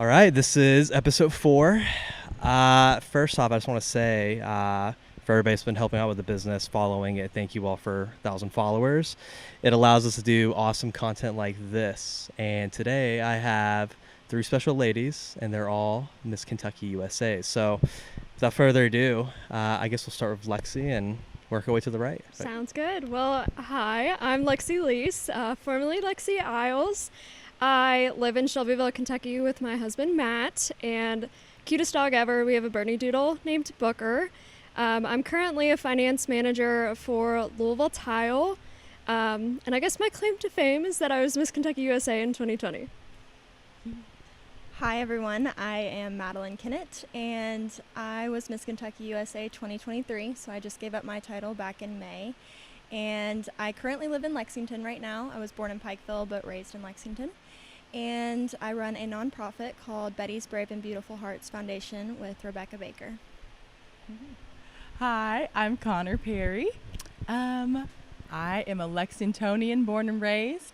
All right, this is episode 4. First off, I just want to say for everybody that's been helping out with the business, following it, thank you all for 1,000 followers. It allows us to do awesome content like this. And today I have 3 special ladies, and they're all Miss Kentucky USA. So without further ado, I guess we'll start with Lexie and work our way to the right. Sounds good. Well, hi, I'm Lexie Leese, formerly Lexie Isles. I live in Shelbyville, Kentucky with my husband, Matt, and cutest dog ever, we have a Bernedoodle named Booker. I'm currently a finance manager for Louisville Tile, and I guess my claim to fame is that I was Miss Kentucky USA in 2020. Hi everyone, I am Madalyne Kinnet, and I was Miss Kentucky USA 2023, so I just gave up my title back in May. And I currently live in Lexington right now. I was born in Pikeville, but raised in Lexington. And I run a nonprofit called Betty's Brave and Beautiful Hearts Foundation with Rebecca Baker. Hi, I'm Connor Perry. I am a Lexingtonian, born and raised.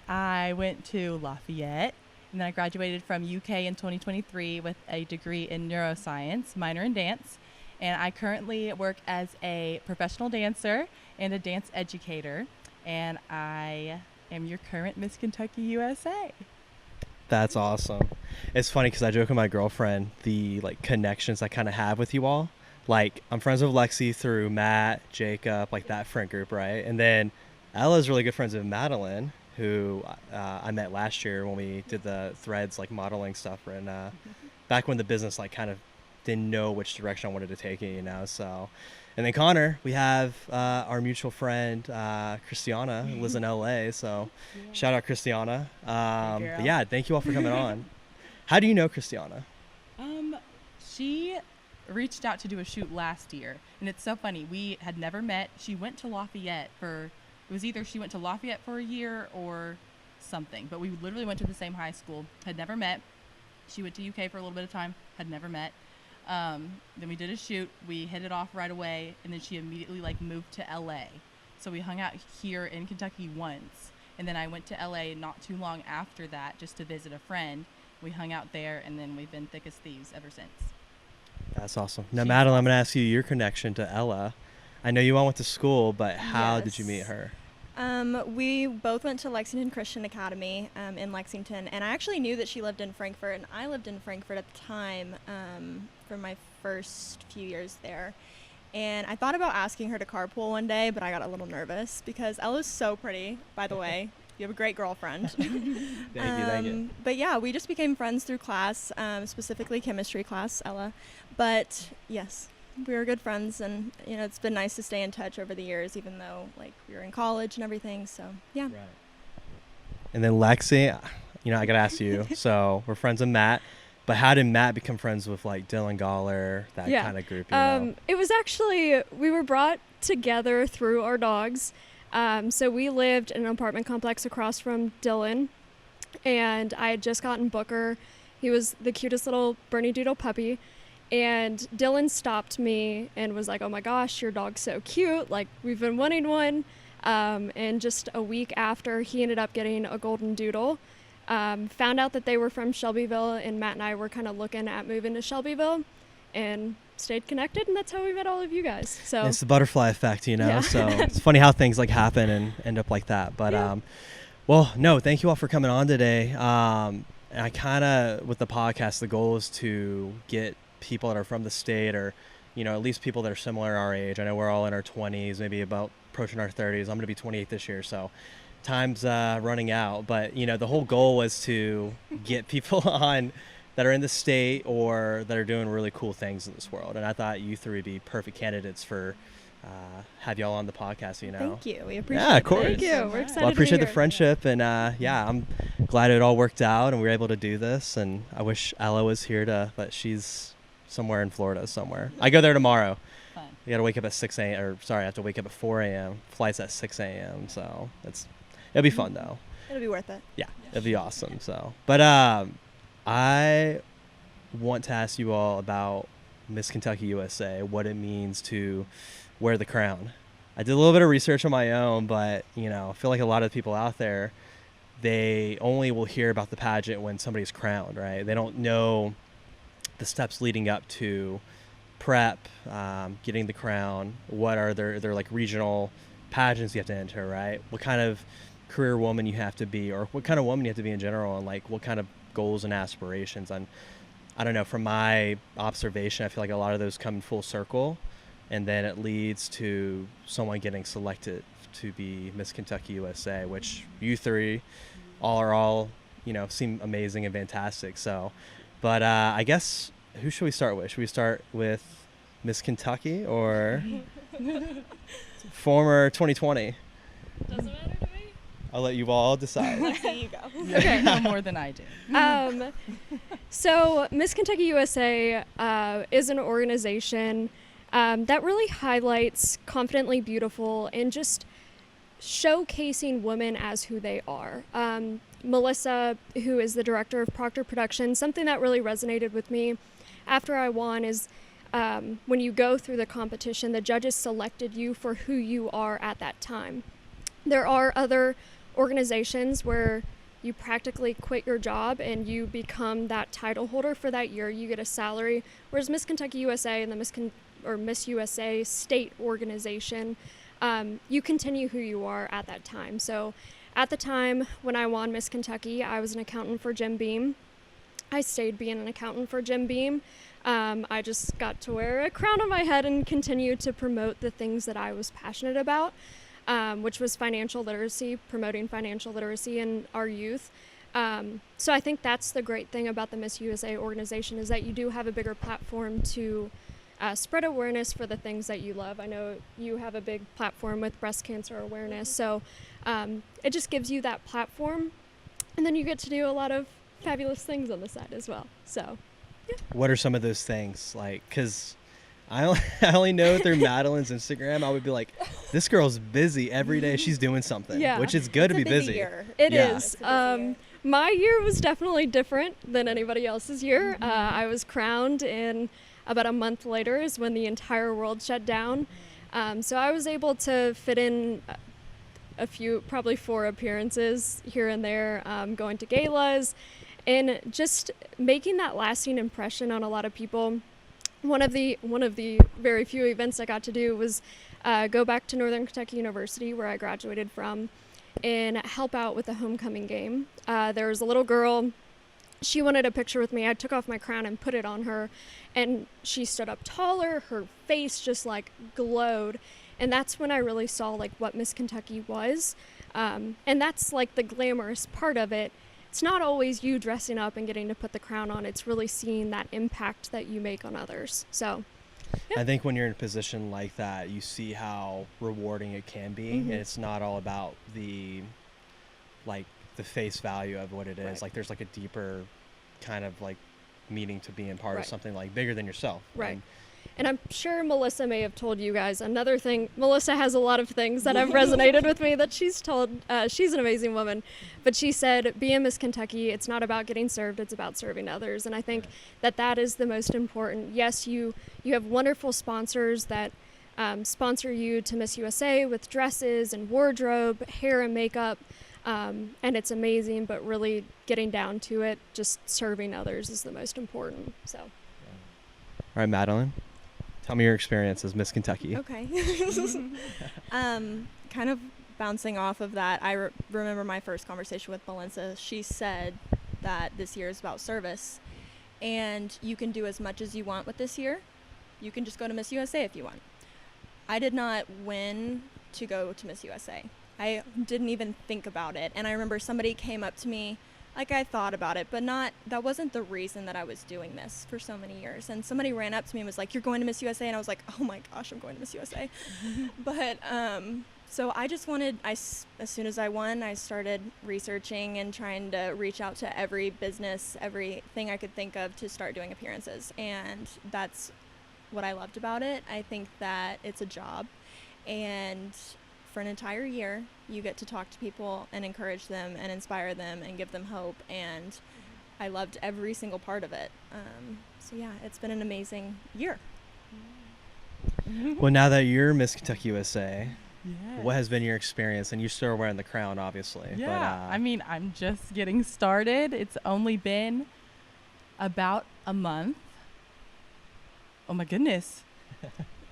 I went to Lafayette, and then I graduated from UK in 2023 with a degree in neuroscience, minor in dance. And I currently work as a professional dancer and a dance educator. And I am your current Miss Kentucky USA. That's awesome. It's funny because I joke with my girlfriend the connections I kind of have with you all. Like, I'm friends with Lexie through Matt, Jacob, that friend group, right? And then Ella's really good friends with Madalyne, who I met last year when we did the threads modeling stuff, and back when the business kind of didn't know which direction I wanted to take it, so. And then Connor, we have our mutual friend Christiana, who lives in LA, so shout out Christiana. But yeah, thank you all for coming on. How do you know Christiana? She reached out to do a shoot last year, and it's so funny, we had never met. She went to Lafayette it was either she went to Lafayette for a year or something, but we literally went to the same high school, had never met. She went to UK for a little bit of time, had never met. Then we did a shoot, we hit it off right away, and then she immediately moved to LA. So we hung out here in Kentucky once, and then I went to LA not too long after that just to visit a friend. We hung out there, and then we've been thick as thieves ever since. That's awesome. Now, Madalyne, I'm going to ask you your connection to Ella. I know you all went to school, but how did you meet her? We both went to Lexington Christian Academy in Lexington, and I actually knew that she lived in Frankfort, and I lived in Frankfort at the time for my first few years there. And I thought about asking her to carpool one day, but I got a little nervous because Ella's so pretty, by the way. You have a great girlfriend. Thank you. But yeah, we just became friends through class, specifically chemistry class, Ella. But yes, we were good friends, and it's been nice to stay in touch over the years, even though we were in college and everything. So yeah. Right. And then Lexie, I gotta ask you. So we're friends with Matt, but how did Matt become friends with Dylan Goller, that kind of group? It was actually, we were brought together through our dogs. So we lived in an apartment complex across from Dylan, and I had just gotten Booker. He was the cutest little Bernedoodle puppy. And Dylan stopped me and was like, "Oh my gosh, your dog's so cute. We've been wanting one." And just a week after, he ended up getting a golden doodle. Found out that they were from Shelbyville, and Matt and I were kind of looking at moving to Shelbyville and stayed connected, and that's how we met all of you guys. So it's the butterfly effect, Yeah. So it's funny how things happen and end up like that. But well, no, thank you all for coming on today. And I kind of, with the podcast, the goal is to get people that are from the state, or at least people that are similar our age. I know we're all in our 20s, maybe about approaching our 30s. I'm going to be 28 this year, so time's running out. But the whole goal was to get people on that are in the state or that are doing really cool things in this world, and I thought you 3 would be perfect candidates for have y'all on the podcast. Thank you. We appreciate it. Yeah, of course. Thank you. We're excited. Well, I appreciate to the be here. friendship, and I'm glad it all worked out and we were able to do this. And I wish Ella was here but she's somewhere in Florida somewhere. I go there tomorrow. Fun. You got to wake up at 6 a.m. I have to wake up at 4 a.m. Flight's at 6 a.m. So it'll be fun though. It'll be worth it. Yeah, it'll be awesome. So, but I want to ask you all about Miss Kentucky USA, what it means to wear the crown. I did a little bit of research on my own, but I feel like a lot of people out there they only will hear about the pageant when somebody's crowned, right? They don't know the steps leading up to prep, getting the crown. What are their like regional pageants you have to enter, right? What kind of career woman you have to be, or what kind of woman you have to be in general, and like what kind of goals and aspirations. And I don't know, from my observation, I feel like a lot of those come in full circle, and then it leads to someone getting selected to be Miss Kentucky USA, which you three all seem amazing and fantastic. So, but I guess, who should we start with? Should we start with Miss Kentucky or former 2020? Doesn't matter to me. I'll let you all decide. Lexie, you go. Okay. No more than I do. So Miss Kentucky USA is an organization that really highlights Confidently Beautiful and just showcasing women as who they are. Melissa, who is the director of Proctor Productions, something that really resonated with me after I won is when you go through the competition, the judges selected you for who you are at that time. There are other organizations where you practically quit your job and you become that title holder for that year. You get a salary, whereas Miss Kentucky USA and the Miss USA state organization, you continue who you are at that time. So at the time when I won Miss Kentucky, I was an accountant for Jim Beam. I stayed being an accountant for Jim Beam. I just got to wear a crown on my head and continue to promote the things that I was passionate about, which was financial literacy, promoting financial literacy in our youth. So I think that's the great thing about the Miss USA organization, is that you do have a bigger platform to spread awareness for the things that you love. I know you have a big platform with breast cancer awareness, so it just gives you that platform, and then you get to do a lot of fabulous things on the side as well. So, yeah. What are some of those things? Like, because I only know through Madalyne's Instagram, I would be like, this girl's busy every day. She's doing something, Yeah. which is good to be busy. Year. It Yeah. is. It's a busy year. My year was definitely different than anybody else's year. I was crowned, and about a month later is when the entire world shut down. So I was able to fit in a few, probably 4 appearances here and there, going to galas, and just making that lasting impression on a lot of people. One of the very few events I got to do was go back to Northern Kentucky University, where I graduated from, and help out with the homecoming game. There was a little girl. She wanted a picture with me. I took off my crown and put it on her, and she stood up taller. Her face just like glowed, and that's when I really saw like what Miss Kentucky was. And that's like the glamorous part of it. It's not always you dressing up and getting to put the crown on. It's really seeing that impact that you make on others. So, yeah. I think when you're in a position like that, you see how rewarding it can be, and it's not all about the face value of what it is. Right. Like, there's like a deeper kind of like meaning to being part of Right. something like bigger than yourself. Right. And I'm sure Melissa may have told you guys another thing. Melissa has a lot of things that have resonated with me that she's told. She's an amazing woman. But she said, being Miss Kentucky, it's not about getting served, it's about serving others. And I think that is the most important. Yes, you have wonderful sponsors that sponsor you to Miss USA with dresses and wardrobe, hair and makeup. And it's amazing, but really getting down to it, just serving others is the most important. So. All right, Madalyne, tell me your experience as Miss Kentucky. Okay. Kind of bouncing off of that, I remember my first conversation with Melissa. She said that this year is about service, and you can do as much as you want with this year. You can just go to Miss USA if you want. I did not win to go to Miss USA. I didn't even think about it. And I remember somebody came up to me, like I thought about it, but that wasn't the reason that I was doing this for so many years. And somebody ran up to me and was like, "You're going to Miss USA?" And I was like, "Oh my gosh, I'm going to Miss USA." But so I just wanted, as soon as I won, I started researching and trying to reach out to every business, everything I could think of to start doing appearances. And that's what I loved about it. I think that it's a job, and for an entire year, you get to talk to people and encourage them and inspire them and give them hope. And I loved every single part of it. So yeah, it's been an amazing year. Well, now that you're Miss Kentucky USA, Yes. What has been your experience? And you're still wearing the crown, obviously. Yeah, But, I mean, I'm just getting started. It's only been about a month. Oh my goodness.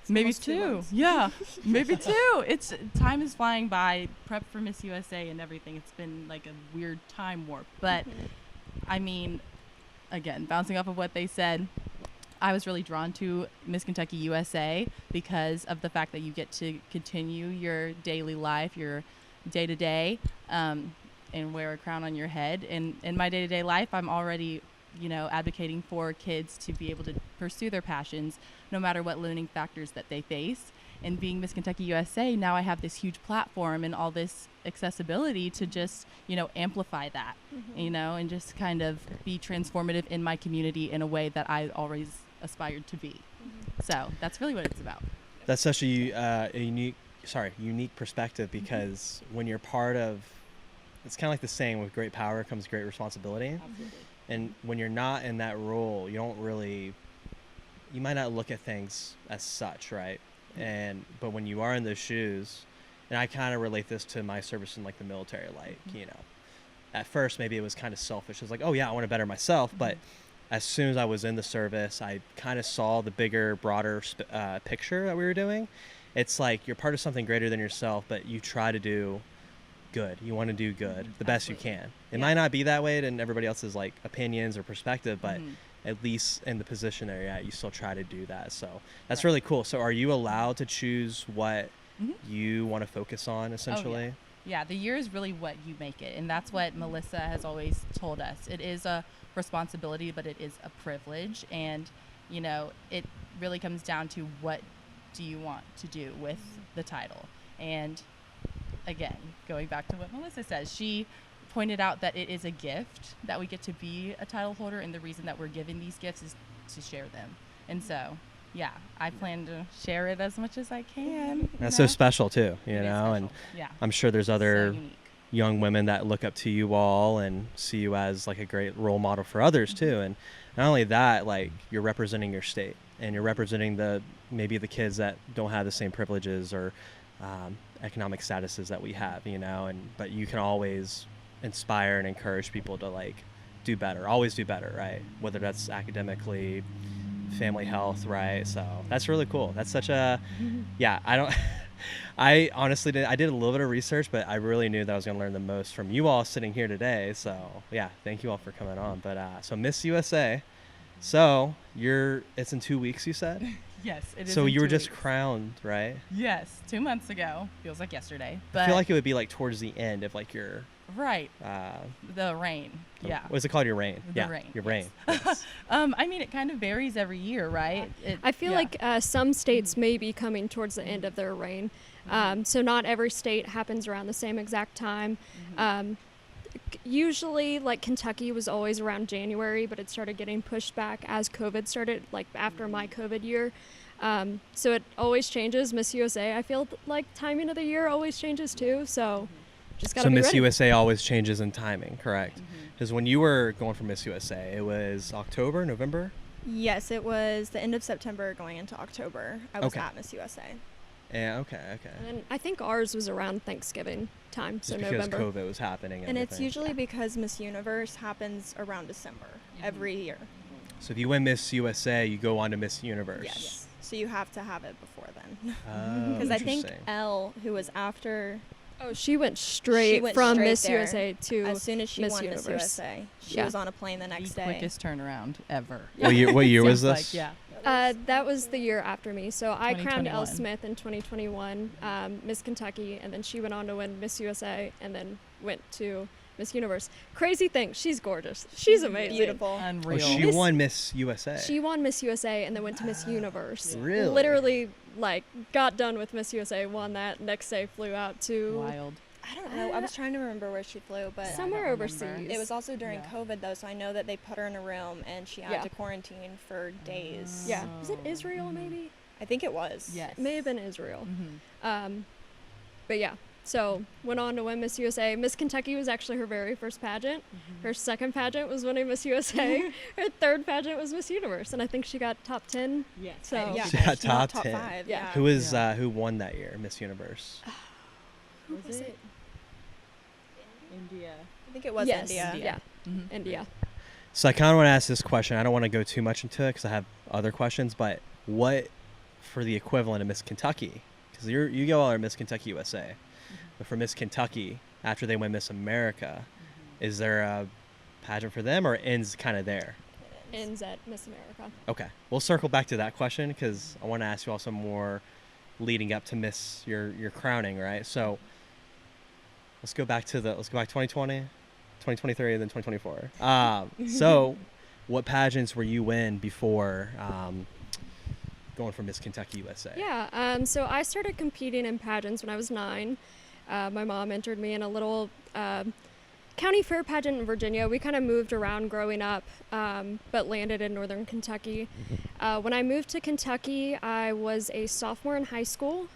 Maybe almost 2 two. months. Yeah, maybe two. It's time is flying by. Prep for Miss USA and everything. It's been like a weird time warp. But I mean, again, bouncing off of what they said, I was really drawn to Miss Kentucky USA because of the fact that you get to continue your daily life, your day to day, and wear a crown on your head. And in my day to day life, I'm already, advocating for kids to be able to pursue their passions no matter what limiting factors that they face. And being Miss Kentucky USA, now I have this huge platform and all this accessibility to just, amplify that, and just kind of be transformative in my community in a way that I always aspired to be. So that's really what it's about. that's such a unique perspective, because when you're part of, it's kind of like the saying, with great power comes great responsibility. Absolutely. And when you're not in that role, you might not look at things as such, right? But when you are in those shoes, and I kind of relate this to my service in like the military, like, at first maybe it was kind of selfish. It was like, oh yeah, I want to better myself. But as soon as I was in the service, I kind of saw the bigger, broader picture that we were doing. It's like you're part of something greater than yourself, but you try to do good. You want to do good the best you can. It might not be that way in everybody else's like opinions or perspective, but at least in the position that you're at, you still try to do that. So that's really cool. So are you allowed to choose what you want to focus on, essentially? Yeah, the year is really what you make it. And that's what Melissa has always told us. It is a responsibility, but it is a privilege. And, it really comes down to what do you want to do with the title. And again, going back to what Melissa says, she pointed out that it is a gift that we get to be a title holder, and the reason that we're given these gifts is to share them. And so, yeah, I plan to share it as much as I can. That's so special too, It is and special. Yeah. I'm sure there's other So unique. young women that look up to you all and see you as like a great role model for others too. And not only that, like, you're representing your state, and you're representing maybe the kids that don't have the same privileges or economic statuses that we have, but you can always inspire and encourage people to like do better, always do better, right? Whether that's academically, family health, right? So that's really cool. That's such a, I honestly I did a little bit of research, but I really knew that I was going to learn the most from you all sitting here today. So yeah, thank you all for coming on. But so Miss USA, so it's in 2 weeks, you said? Yes, it is. So in you were 2 just weeks. crowned, right? Yes, 2 months ago. Feels like yesterday. But I feel like it would be like towards the end of like your right. The reign. Yeah. What's it called? Your reign. The Yeah, reign, your yes. reign. Yes. I mean, it kind of varies every year, right? I feel like some states may be coming towards the end of their reign. So not every state happens around the same exact time. Usually, like, Kentucky was always around January, but it started getting pushed back as COVID started, like after my COVID year. So it always changes. Miss USA, I feel like timing of the year always changes too. So just gotta So be Miss ready. USA always changes in timing, correct? Because when you were going for Miss USA, it was October, November? Yes, it was the end of September going into October. I was Okay. at Miss USA. Yeah, okay. And then I think ours was around Thanksgiving time, so Just because November. COVID was happening. And it's everything. usually because Miss Universe happens around December every year. So if you win Miss USA, you go on to Miss Universe. Yes. So you have to have it before then. Oh, Because I think interesting. Elle, who was after, Oh, she went straight went from straight Miss there. USA to as soon as she Miss won Universe. Miss USA, she Yeah. was on a plane the next the day. quickest turnaround ever. What year was Sounds this? like, yeah. That was the year after me. So I crowned Elle 2021. Smith in 2021, Miss Kentucky, and then she went on to win Miss USA, and then went to Miss Universe. Crazy thing, she's gorgeous. She's amazing. Beautiful. Oh, Unreal. she Miss- won Miss USA. She won Miss USA and then went to Miss Universe. Really? Literally, like, got done with Miss USA, won that. Next day, flew out to Wild. I don't know. I was trying to remember where she flew, but somewhere I don't remember. overseas. it was also during Yeah. COVID though, so I know that they put her in a room and she had Yeah. to quarantine for days. Yeah. Was it Israel, maybe? I think it was. Yes. It may have been Israel. Mhm. But yeah, So went on to win Miss USA. Miss Kentucky was actually her very first pageant. Her second pageant was winning Miss USA. Her third pageant was Miss Universe, and I think she got top 10. Yes. So Yeah, She got she's not top 10. 5. Yeah. Who is who won that year, Miss Universe? Who Was was it? India. I think it was yes. India. Yeah. Mhm. India. So I kind of want to ask this question. I don't want to go too much into it because I have other questions. But what for the equivalent of Miss Kentucky? Because you go all are Miss Kentucky USA, but for Miss Kentucky, after they win Miss America, is there a pageant for them or it ends kind of there? Ends at Miss America. Okay, we'll circle back to that question because I want to ask you also more leading up to Miss your crowning, right? So let's go back 2020, 2023, and then 2024. So what pageants were you in before going for Miss Kentucky USA? Yeah. So I started competing in pageants when I was 9. My mom entered me in a little county fair pageant in Virginia. We kind of moved around growing up, but landed in northern Kentucky. When I moved to Kentucky, I was a sophomore in high school.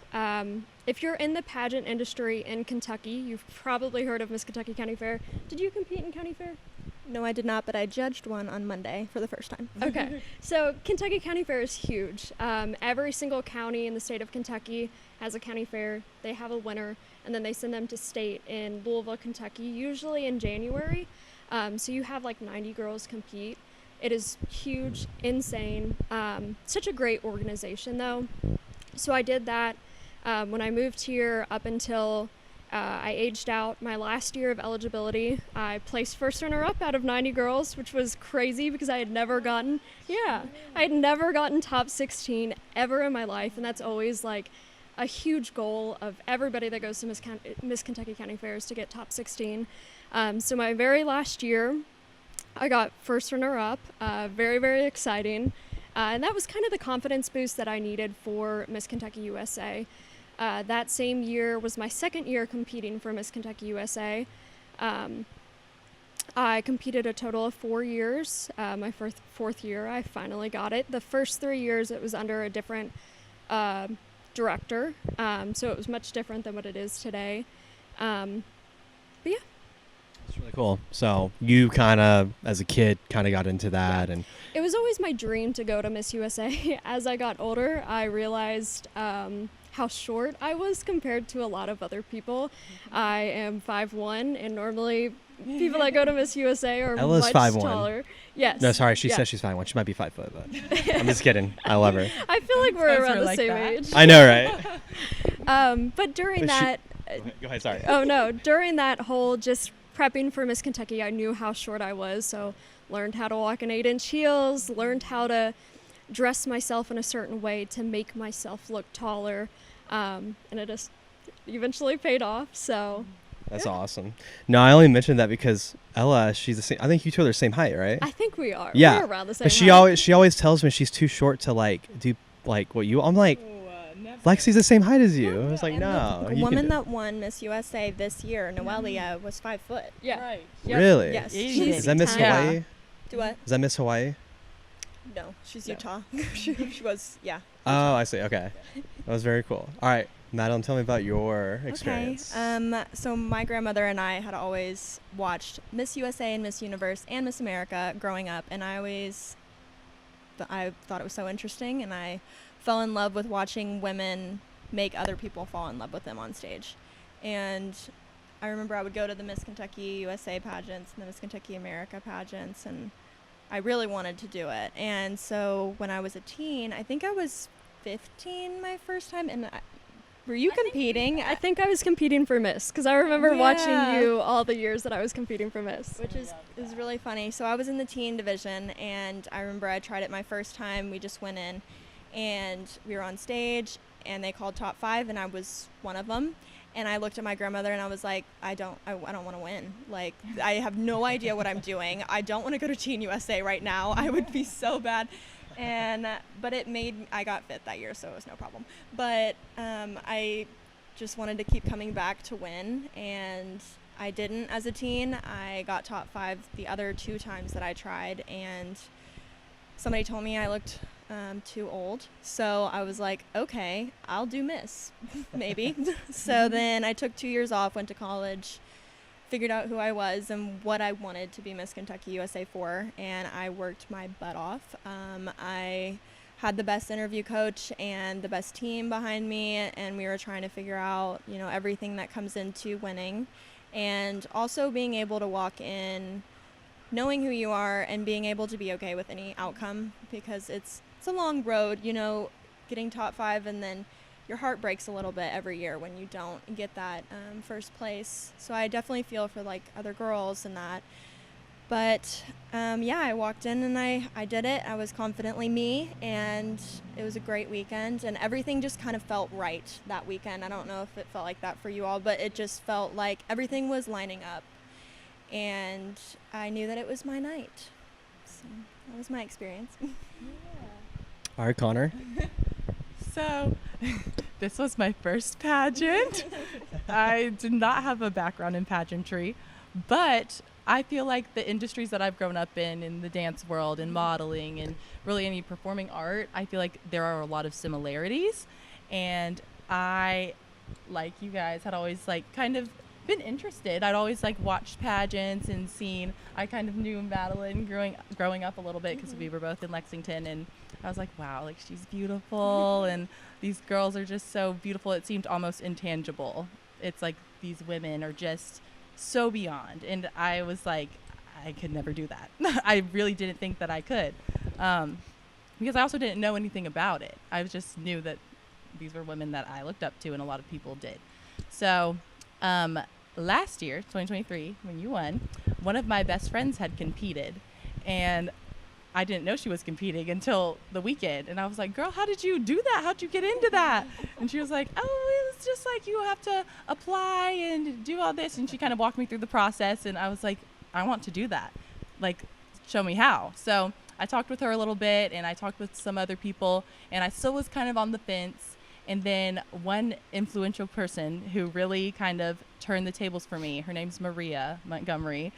If you're in the pageant industry in Kentucky, you've probably heard of Miss Kentucky County Fair. Did you compete in County Fair? No, I did not, but I judged one on Monday for the first time. Okay, so Kentucky County Fair is huge. Every single county in the state of Kentucky has a county fair. They have a winner, and then they send them to state in Louisville, Kentucky, usually in January. So you have like 90 girls compete. It is huge, insane. Such a great organization, though. So I did that when I moved here up until I aged out my last year of eligibility. I placed first runner-up out of 90 girls, which was crazy because I had never gotten top 16 ever in my life, and that's always like a huge goal of everybody that goes to Miss Kentucky County Fairs to get top 16. So my very last year, I got first runner-up. Very, very exciting. And that was kind of the confidence boost that I needed for Miss Kentucky USA. That same year was my second year competing for Miss Kentucky USA. I competed a total of 4 years. My fourth year, I finally got it. The first 3 years, it was under a different director, so it was much different than what it is today. But yeah. It's really cool. So you kind of, as a kid, kind of got into that, and It was always my dream to go to Miss USA. As I got older, I realized how short I was compared to a lot of other people. I am 5'1", and normally people that go to Miss USA are Ella's much 5'1". taller. Yes. no, sorry, she Yeah. says she's 5'1". She might be 5 foot, but I'm just kidding. I love her. I feel like we're Guys around are the like same that. age. I know, right? But during But she- that, Go ahead. Sorry. oh no, during that whole just prepping for Miss Kentucky, I knew how short I was, so learned how to walk in 8-inch heels, learned how to dress myself in a certain way to make myself look taller, and it just eventually paid off. So That's awesome. No, I only mentioned that because Ella, she's the same. I think you two are the same height, right? I think we are. Yeah. We're around the same. But height. she always tells me she's too short to like do like what you. I'm like, Lexi's the same height as you. I was like, And no. the you woman can that won Miss USA this year, Noelia, was 5 foot. Yeah. Right. Yep. Really? Yes. She's Is that Miss Yeah. Hawaii? Do what? Is that Miss Hawaii? No, she's No. Utah. she was, yeah. Oh, I see. Okay, that was very cool. All right, Madalyne, tell me about your experience. Okay. So my grandmother and I had always watched Miss USA and Miss Universe and Miss America growing up, and I thought it was so interesting, and I fell in love with watching women make other people fall in love with them on stage. And I remember I would go to the Miss Kentucky USA pageants and the Miss Kentucky America pageants, and I really wanted to do it. And so when I was a teen, I think I was 15 my first time, and were you competing? I think I was competing for Miss because I remember Yeah. watching you all the years that I was competing for Miss. Which is really funny. So I was in the teen division, and I remember I tried it my first time. We just went in, and we were on stage, and they called top 5, and I was one of them. And I looked at my grandmother, and I was like, I don't want to win. Like, I have no idea what I'm doing. I don't want to go to Teen USA right now. I would be so bad. And but I got fit that year, so it was no problem. But I just wanted to keep coming back to win, and I didn't as a teen. I got top 5 the other 2 times that I tried, and somebody told me I looked too old. So I was like, okay, I'll do Miss, maybe. So then I took 2 years off, went to college, figured out who I was and what I wanted to be Miss Kentucky USA for, and I worked my butt off. I had the best interview coach and the best team behind me, and we were trying to figure out, you know, everything that comes into winning, and also being able to walk in knowing who you are and being able to be okay with any outcome, because it's a long road, you know, getting top 5, and then your heart breaks a little bit every year when you don't get that first place. So I definitely feel for like other girls and that. But yeah, I walked in and I did it. I was confidently me, and it was a great weekend, and everything just kind of felt right that weekend. I don't know if it felt like that for you all, but it just felt like everything was lining up, and I knew that it was my night. So that was my experience. All right, Connor. So, this was my first pageant. I did not have a background in pageantry, but I feel like the industries that I've grown up in the dance world and modeling and really any performing art, I feel like there are a lot of similarities. And I, like you guys, had always like kind of been interested. I'd always like watched pageants and seen, I kind of knew Madalyne growing up a little bit because we were both in Lexington, and I was like, wow, like she's beautiful and these girls are just so beautiful. It seemed almost intangible. It's like these women are just so beyond, and I was like, I could never do that. I really didn't think that I could, because I also didn't know anything about it. I just knew that these were women that I looked up to, and a lot of people did. So last year, 2023, when you won, one of my best friends had competed, and I didn't know she was competing until the weekend. And I was like, girl, how did you do that? How'd you get into that? And she was like, oh, it was just like you have to apply and do all this. And she kind of walked me through the process. And I was like, I want to do that. Like, show me how. So I talked with her a little bit, and I talked with some other people, and I still was kind of on the fence. And then one influential person who really kind of turned the tables for me, her name's Maria Montgomery.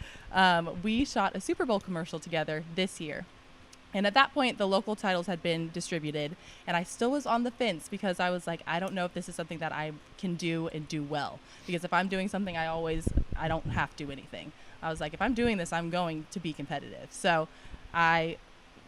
We shot a Super Bowl commercial together this year. And at that point, the local titles had been distributed, and I still was on the fence because I was like, I don't know if this is something that I can do and do well. Because if I'm doing something, I don't have to do anything. I was like, if I'm doing this, I'm going to be competitive. So I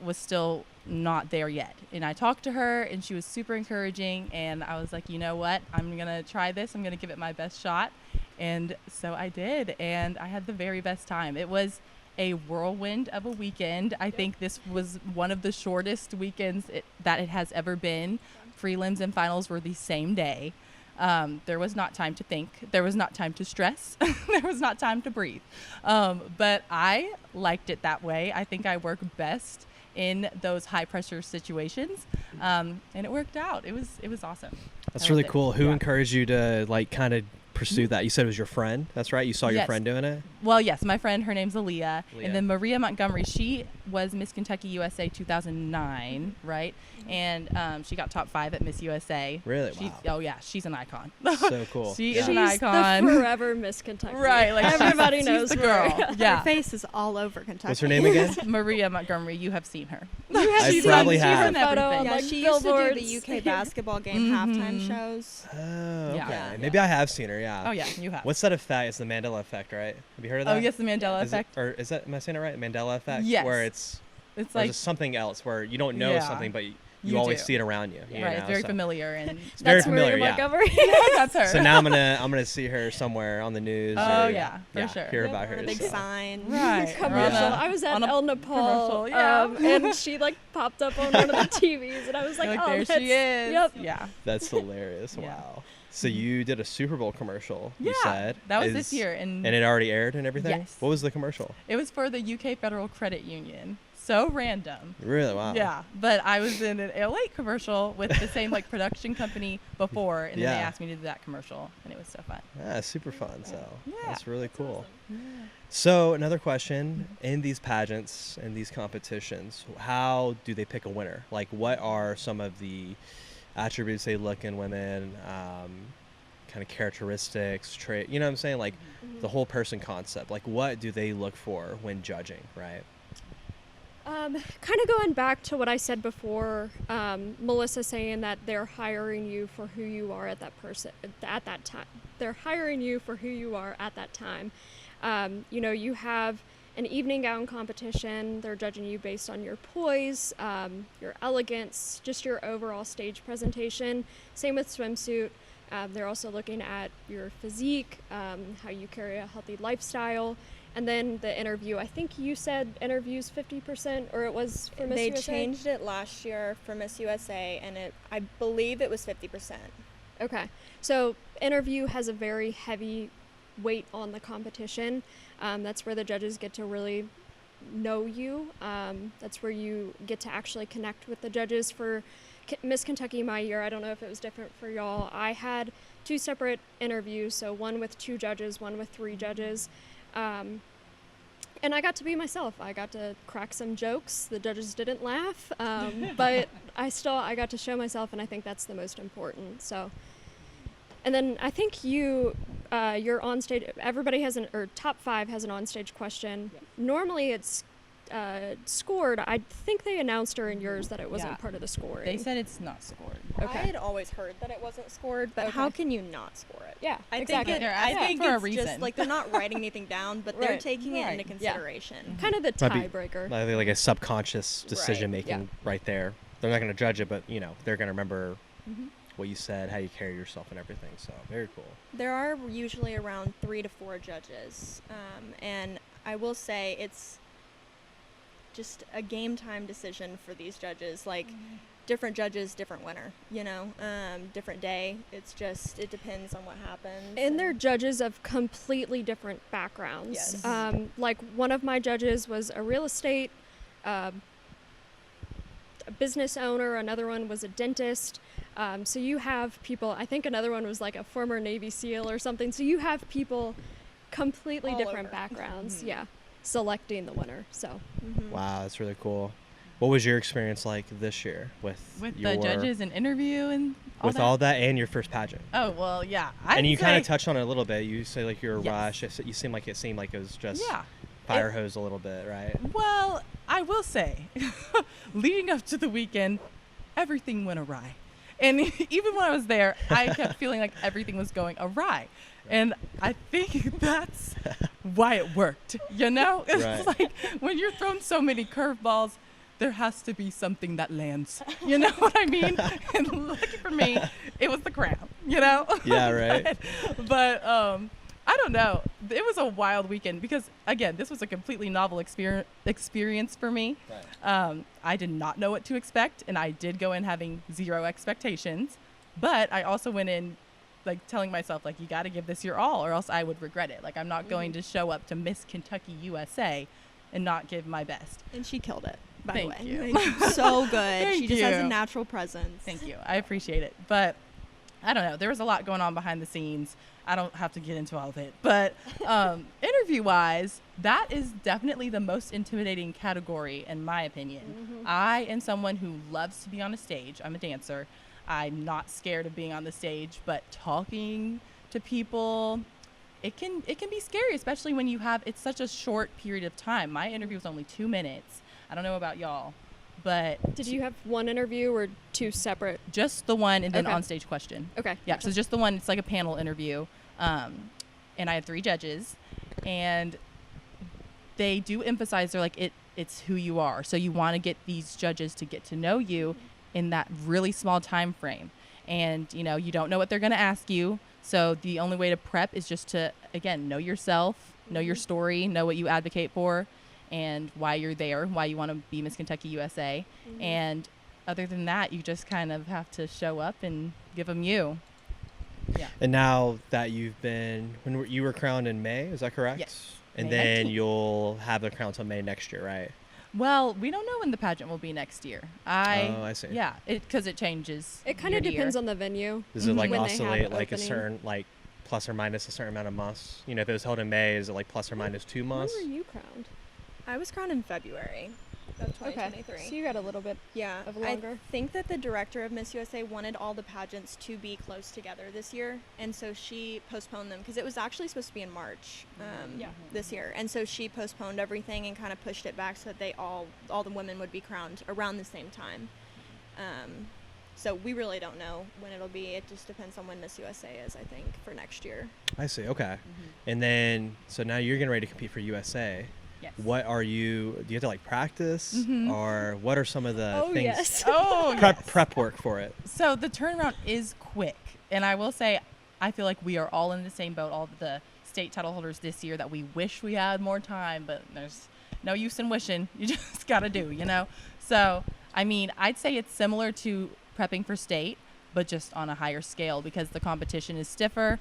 was still not there yet. And I talked to her, and she was super encouraging, and I was like, you know what? I'm going to try this. I'm going to give it my best shot. And so I did, and I had the very best time. It was a whirlwind of a weekend. I think this was one of the shortest weekends that it has ever been. Prelims and finals were the same day. There was not time to think. There was not time to stress. There was not time to breathe. But I liked it that way. I think I work best in those high pressure situations. And it worked out. It was awesome. That's really cool. Who Yeah. encouraged you to like kind of pursue that? You said it was your friend. That's right. You saw your Yes. friend doing it. Well, yes, my friend, her name's Aaliyah. Leah. And then Maria Montgomery, she was Miss Kentucky USA 2009, right? And she got top 5 at Miss USA. Really? She, Wow. Oh, yeah, she's an icon. So cool. She Yeah. is an She's icon. the forever Miss Kentucky. Right, like everybody she's knows the her. girl. Yeah. Her face is all over Kentucky. What's her name again? Maria Montgomery, you have seen her. I She's probably she's have. in Photo everything. on, Yeah, like, she used to do billboards. the UK basketball game halftime shows. Oh, okay. Yeah. Maybe I have seen her. Yeah. Oh, yeah, you have. What's that effect? It's the Mandela effect, right? Have you heard of that? Oh, yes, the Mandela Is it- effect. or is that, am I saying it right? Mandela effect? Yes. Where it's It's or like, just something else where you don't know Yeah. something, but you You always do. see it around you. you right, know, it's very so. familiar. And It's very That's familiar, Maria yeah. Montgomery. that's her. So now I'm gonna see her somewhere on the news. Oh, or, yeah, for sure. Hear Yep. about her. On a big so. sign. Right. Commercial. On a- I was at on a El Nepal, commercial, yeah. and she like popped up on one of the TVs, and I was like, You're oh, there that's, she is. Yep. Yeah. That's hilarious. Yeah. Wow. So you did a Super Bowl commercial. You Yeah, said that was this year, and it already aired and everything. Yes. What was the commercial? it was for the UK Federal Credit Union. So random. Really? Wow. Yeah, but I was in an L8 commercial with the same like production company before, and then they Yeah. asked me to do that commercial, and it was so fun. Yeah, super fun. So Yeah. that's really cool. So another question: in these pageants and these competitions, how do they pick a winner? Like, what are some of the attributes they look in women? Kind of characteristics, trait. You know what I'm saying? Like the whole person concept. Like, what do they look for when judging? Right. Kind of going back to what I said before, Melissa saying that they're hiring you for who you are at that time. They're hiring you for who you are at that time. You have an evening gown competition. They're judging you based on your poise, your elegance, just your overall stage presentation. Same with swimsuit. They're also looking at your physique, how you carry a healthy lifestyle. And then the interview, I think you said interviews 50%, or it was for Miss They USA? changed it last year for Miss USA, and I believe it was 50%. Okay. So interview has a very heavy weight on the competition. That's where the judges get to really know you. That's where you get to actually connect with the judges. For Miss Kentucky my year, I don't know if it was different for y'all. I had 2 separate interviews, so one with 2 judges, one with 3 judges. And I got to be myself. I got to crack some jokes. The judges didn't laugh, but I got to show myself, and I think that's the most important. So, and then I think you're on stage. Everybody has top 5 has an on-stage question. Yes. Normally it's scored. I think they announced during yours that it wasn't part of the scoring. They said it's not scored. Okay. I had always heard that it wasn't scored, but Okay. how can you not score it? Yeah, I exactly. think They're I asking think for a it's reason. just like they're not writing anything down, but they're Right. taking it Right. into consideration. Kind of the Might be- tiebreaker. Like a subconscious decision making yeah. right there. They're not going to judge it, but they're going to remember Mm-hmm. what you said, how you carry yourself, and everything. So very cool. There are usually around 3 to 4 judges, and I will say it's just a game time decision for these judges. Like, different judges, different winner, different day. It depends on what happens. And they're judges of completely different backgrounds. Yes. Like one of my judges was a real estate a business owner, another one was a dentist. So you have people, I think another one was like a former Navy SEAL or something. So you have people completely All different over. backgrounds, selecting the winner. So Mhm. Wow, that's really cool. What was your experience like this year with the judges and interview and all that and your first pageant? Oh, well, yeah. And you kind say- of touched on it a little bit. You say like you're a Yes. rush. You seemed like it was just Yeah. fire hose a little bit, right? Well, I will say, leading up to the weekend, everything went awry. And even when I was there, I kept feeling like everything was going awry. And I think that's why it worked, It's Right. like when you're thrown so many curveballs, there has to be something that lands. You know what I mean? And lucky for me, it was the crown, Yeah, right. But I don't know. It was a wild weekend because, again, this was a completely novel experience for me. Right. I did not know what to expect, and I did go in having 0 expectations. But I also went in like telling myself, like, you got to give this your all or else I would regret it. Like, I'm not going to show up to Miss Kentucky USA and not give my best. And she killed it, by Thank the way. you. So good. Thank She just has a you. natural presence. Thank you. I appreciate it. But I don't know. There was a lot going on behind the scenes. I don't have to get into all of it. But interview-wise, that is definitely the most intimidating category, in my opinion. I am someone who loves to be on a stage. I'm a dancer. I'm not scared of being on the stage, but talking to people, it can be scary, especially when it's such a short period of time. My interview was only 2 minutes. I don't know about y'all, but did you have one interview or 2 separate? just the one and then Okay. on stage question. Okay. Yeah, so just the one. It's like a panel interview, and I had 3 judges, and they do emphasize they're like it's who you are. So you want to get these judges to get to know you in that really small time frame, and you don't know what they're going to ask you. So the only way to prep is just to, again, know yourself, know your story, know what you advocate for, and why you're there, why you want to be Miss Kentucky USA, and other than that, you just kind of have to show up and give them you. Yeah. And now that when you were crowned in May, is that correct? Yes. And May then 19th. you'll have the crown till May next year, right? Well, we don't know when the pageant will be next year. Oh, I see. Yeah, because it changes. It kind of depends on the venue. Does it like when they have oscillate it like a opening. certain like plus or minus a certain amount of months? If it was held in May, is it like plus or minus 2 When months? were you crowned? I was crowned in February. of Okay. 2023. So you got a little bit Yeah, of I longer. think that the director of Miss USA wanted all the pageants to be close together this year, and so she postponed them because it was actually supposed to be in March Yeah. this year, and so she postponed everything and kind of pushed it back so that they all the women would be crowned around the same time. So we really don't know when it'll be. It just depends on when Miss USA is, I think, for next year. I see. Okay. And then, so now you're getting ready to compete for USA. Yes. What are you? Do you have to like practice, or what are some of the Oh, things? yes. Oh, Prep work for it. So the turnaround is quick, and I will say, I feel like we are all in the same boat. All of the state title holders this year that we wish we had more time, but there's no use in wishing. You just gotta do, you know. So I mean, I'd say it's similar to prepping for state, but just on a higher scale because the competition is stiffer.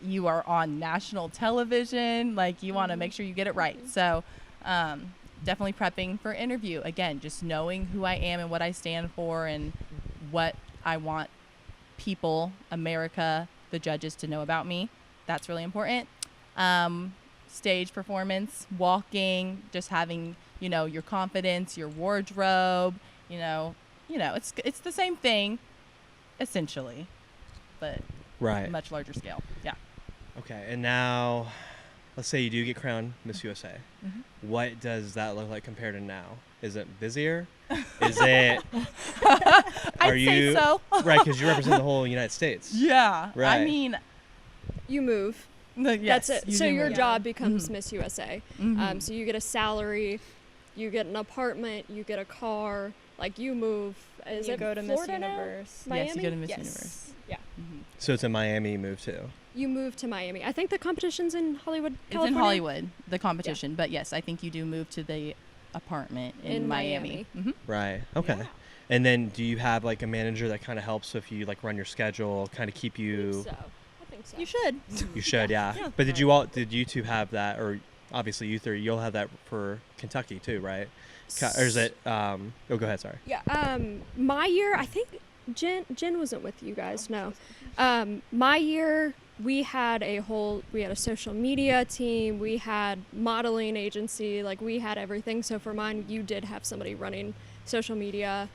You are on national television. Like, you want to make sure you get it right. So definitely prepping for interview. Again, just knowing who I am and what I stand for and what I want people, America, the judges to know about me. That's really important. Stage performance, walking, just having, you know, your confidence, your wardrobe, you know, it's the same thing, essentially, but Right. much larger scale. Yeah. Okay. And now, let's say you do get crowned Miss USA. Mhm. What does that look like compared to now? Is it busier? Is it? I'd say so. Right, because you represent the whole United States. Yeah. I Right. mean, You move. yes, That's it. you So do your move. job becomes Mhm. Miss USA. Mhm. So you get a salary, you get an apartment, you get a car. Like, you move. Is you it go to Miss Florida now? Universe. Miami? Yes, you go to Miss Yes. Universe. Yeah. Mhm. So it's in Miami you move to. You move to Miami. I think the competition's in Hollywood, It's California. in Hollywood, the competition, but yes, I think you do move to the apartment in, In Miami. Miami. Right. Okay. Yeah. And then do you have like a manager that kind of helps if you like run your schedule, kind of keep I you? think so. I think so. You should. You should, yeah. Yeah. But did you two have that, or obviously you three, you'll have that for Kentucky too, right? Or is it? Oh, go ahead. Sorry. Yeah. My year, I think Jen wasn't with you guys. No. My year, we had a social media team. We had modeling agency. Like, we had everything. So for mine, you did have somebody running social media,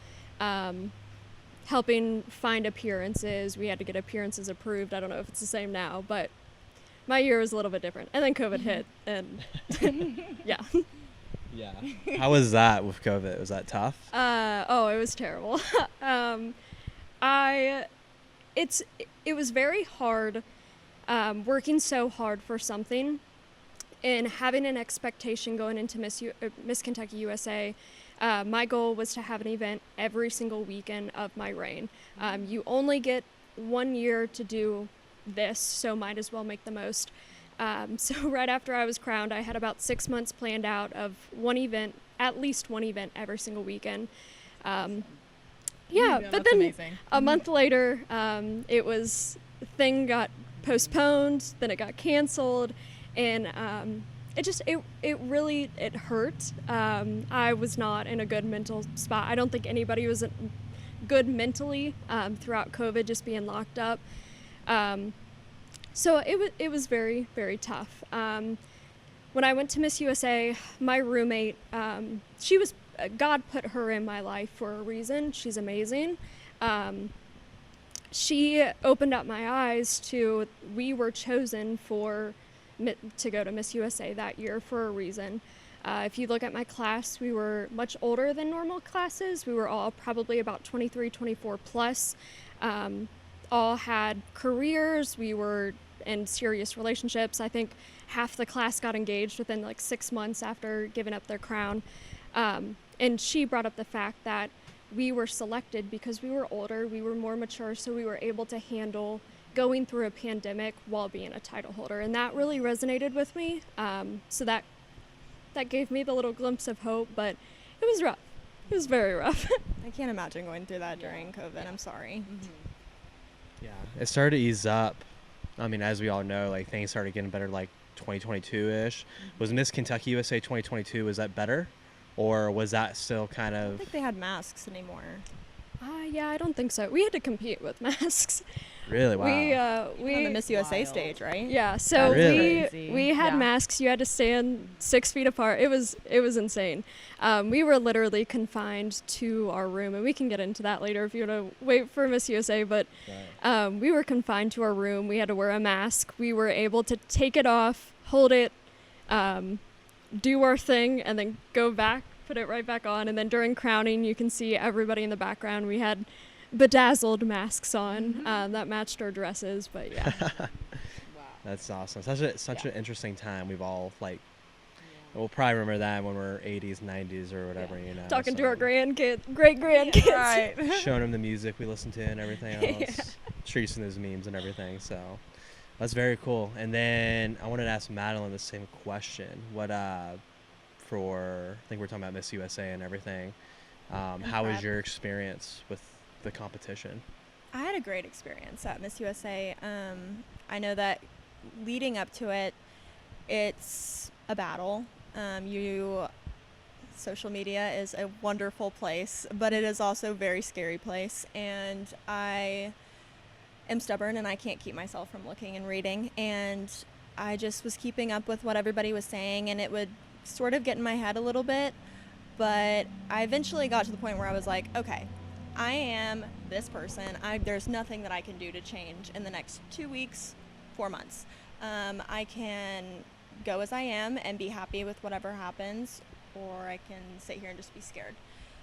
helping find appearances. We had to get appearances approved. I don't know if it's the same now, but my year was a little bit different. And then COVID hit, and yeah. Yeah. How was that with COVID? Was that tough? It was terrible. It was very hard, working so hard for something and having an expectation going into Miss Kentucky USA. My goal was to have an event every single weekend of my reign. You only get 1 year to do this, so might as well make the most. So right after I was crowned, I had about 6 months planned out of at least one event every single weekend. But that's then amazing. a month later, thing got postponed, then it got canceled, and it really hurt. I was not in a good mental spot. I don't think anybody was good mentally throughout COVID, just being locked up. So it was very, very tough. When I went to Miss USA, my roommate, God put her in my life for a reason. She's amazing. She opened up my eyes to, we were chosen to go to Miss USA that year for a reason. If you look at my class, we were much older than normal classes. We were all probably about 23, 24 plus. All had careers. We were in serious relationships. I think half the class got engaged within like 6 months after giving up their crown. And she brought up the fact that we were selected because we were older, we were more mature, so we were able to handle going through a pandemic while being a title holder. And that really resonated with me. So that gave me the little glimpse of hope, but it was rough. It was very rough. I can't imagine going through that during COVID. I'm sorry. Yeah. It started to ease up. I mean, as we all know, like things started getting better like 2022-ish. Was Miss Kentucky USA 2022, was that better? Or was that still kind I of... don't think they had masks anymore. Yeah, I don't think so. We had to compete with masks. Really? Wow. We on the Miss USA Wild. stage, right? Yeah, so Really? we had Yeah. masks. You had to stand 6 feet apart. It was insane. We were literally confined to our room, and we can get into that later if you want to wait for Miss USA. But Right. we were confined to our room. We had to wear a mask. We were able to take it off, hold it, do our thing, and then go back, put it right back on. And then during crowning, you can see everybody in the background. We had bedazzled masks on that matched our dresses. But yeah. Wow. That's awesome. Such an interesting time. We've all like, we'll probably remember that when we're 80s, 90s, or whatever. You know, Talking to so our great grandkids. Right. showing them the music we listen to and everything else. Tracing those memes and everything. So that's very cool. And then I wanted to ask Madalyne the same question. What I think we're talking about Miss USA and everything. How was your experience with the competition? I had a great experience at Miss USA. I know that leading up to it, it's a battle. Social media is a wonderful place, but it is also a very scary place. And I am stubborn and I can't keep myself from looking and reading. And I just was keeping up with what everybody was saying, and it would sort of get in my head a little bit. But I eventually got to the point where I was like, okay, I am this person. There's nothing that I can do to change in the next 2 weeks, 4 months. I can go as I am and be happy with whatever happens, or I can sit here and just be scared.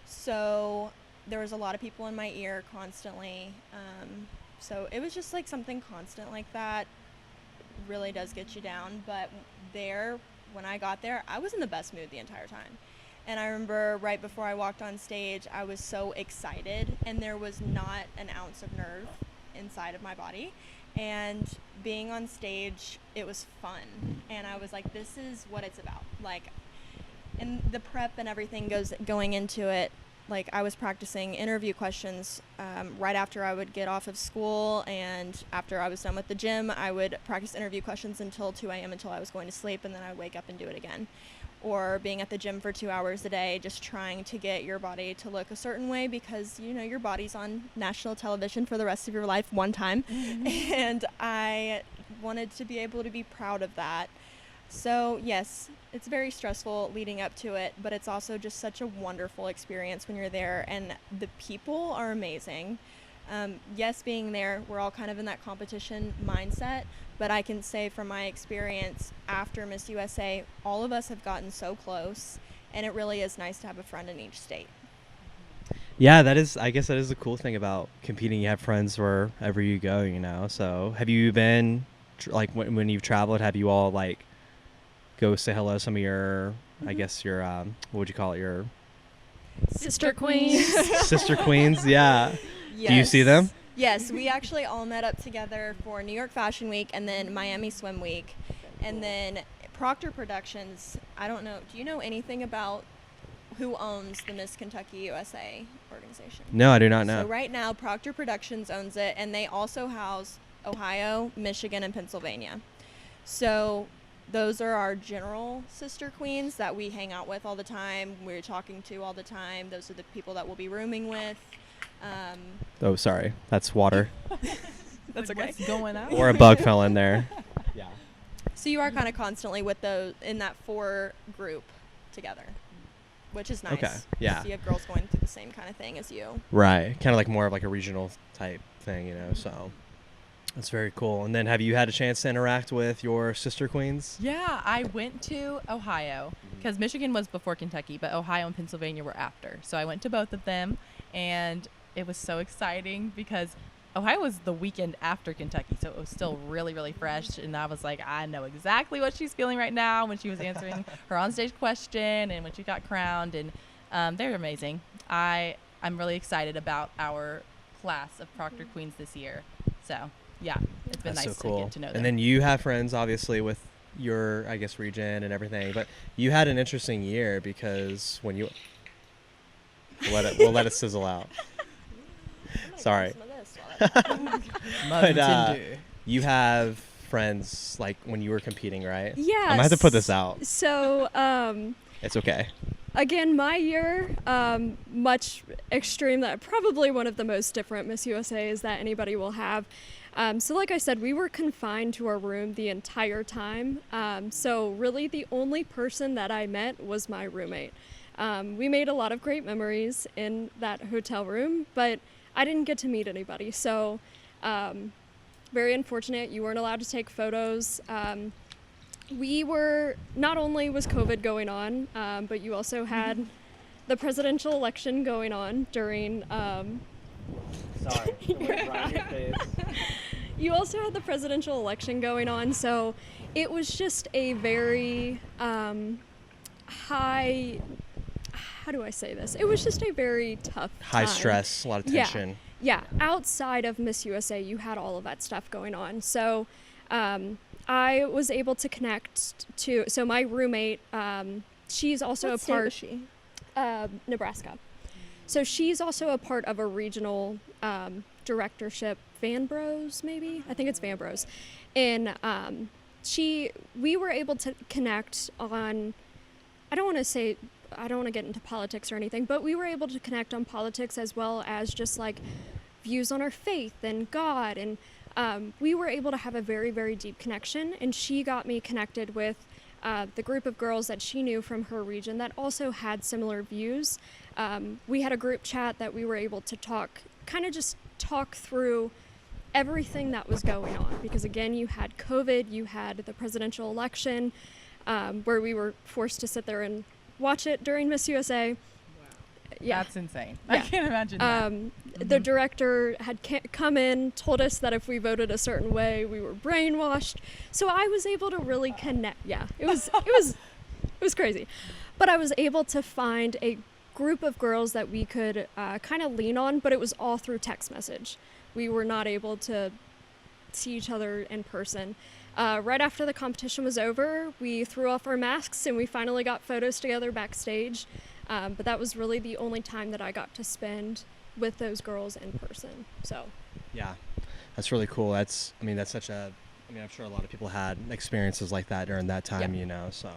So there was a lot of people in my ear constantly. So it was just like something constant like that really does get you down. But when I got there, I was in the best mood the entire time. And I remember right before I walked on stage, I was so excited, and there was not an ounce of nerve inside of my body. And being on stage, it was fun. And I was like, this is what it's about. Like, and the prep and everything going into it, like I was practicing interview questions right after I would get off of school, and after I was done with the gym, I would practice interview questions until 2 a.m. until I was going to sleep, and then I would wake up and do it again. Or being at the gym for 2 hours a day, just trying to get your body to look a certain way because, you know, your body's on national television for the rest of your life one time. And I wanted to be able to be proud of that. So, yes, it's very stressful leading up to it, but it's also just such a wonderful experience when you're there. And the people are amazing. Yes, being there, we're all kind of in that competition mindset. But I can say from my experience after Miss USA, all of us have gotten so close, and it really is nice to have a friend in each state. Yeah, I guess that is the cool thing about competing. You have friends wherever you go, you know. So have you been, like, when you've traveled, have you all, like, go say hello to some of your, I guess your, what would you call it, your Sister Queens. sister queens? Yeah. Yes. Do you see them? Yes, we actually all met up together for New York Fashion Week and then Miami Swim Week. And then Proctor Productions, I don't know, do you know anything about who owns the Miss Kentucky USA organization? No, I do not know. So right now, Proctor Productions owns it, and they also house Ohio, Michigan, and Pennsylvania. So those are our general sister queens that we hang out with all the time, we're talking to all the time. Those are the people that we'll be rooming with. Oh, sorry. That's water. That's Like, okay. what's going on? Or a bug fell in there. Yeah. So you are kind of constantly with those in that 4 group together, which is nice. Okay, yeah. So you have girls going through the same kind of thing as you. Right. Kind of like more of like a regional type thing, you know, so that's very cool. And then have you had a chance to interact with your sister queens? Yeah, I went to Ohio because Michigan was before Kentucky, but Ohio and Pennsylvania were after. So I went to both of them, and it was so exciting because Ohio was the weekend after Kentucky, so it was still really, really fresh. And I was like, I know exactly what she's feeling right now when she was answering her onstage question and when she got crowned. And they're amazing. I'm really excited about our class of Proctor Queens this year. So, yeah, it's been That's nice so cool. to get to know them. And then you have friends, obviously, with your, I guess, region and everything. But you had an interesting year because when you... we'll let it sizzle out. Sorry. But you have friends like when you were competing, right? Yeah. I'm gonna have to put this out. So, It's okay. again, my year, much extreme, that probably one of the most different Miss USAs that anybody will have. So like I said, we were confined to our room the entire time. So really the only person that I met was my roommate. We made a lot of great memories in that hotel room, but I didn't get to meet anybody. So very unfortunate. You weren't allowed to take photos. We were, not only was COVID going on, but you also had the presidential election going on during, Sorry. It went right in your face. you also had the presidential election going on, so it was just a very high, how do I say this? It was just a very tough High time. stress, a lot of tension. Yeah, outside of Miss USA, you had all of that stuff going on. So I was able to connect to, so my roommate, she's also What a state part, was she? Nebraska. So she's also a part of a regional directorship, Van Bros, maybe? I think it's Van Bros. And we were able to connect on, I don't want to get into politics or anything, but we were able to connect on politics as well as just like views on our faith and God. And we were able to have a very, very deep connection. And she got me connected with the group of girls that she knew from her region that also had similar views. We had a group chat that we were able to talk through everything that was going on. Because again, you had COVID, you had the presidential election, where we were forced to sit there and watch it during Miss USA. Yeah. That's insane. Yeah. I can't imagine that. The director had come in, told us that if we voted a certain way, we were brainwashed. So I was able to really connect. Yeah, it was crazy. But I was able to find a group of girls that we could kind of lean on, but it was all through text message. We were not able to see each other in person. Right after the competition was over, we threw off our masks and we finally got photos together backstage. But that was really the only time that I got to spend with those girls in person. So, Yeah, that's really cool. I'm sure a lot of people had experiences like that during that time, so.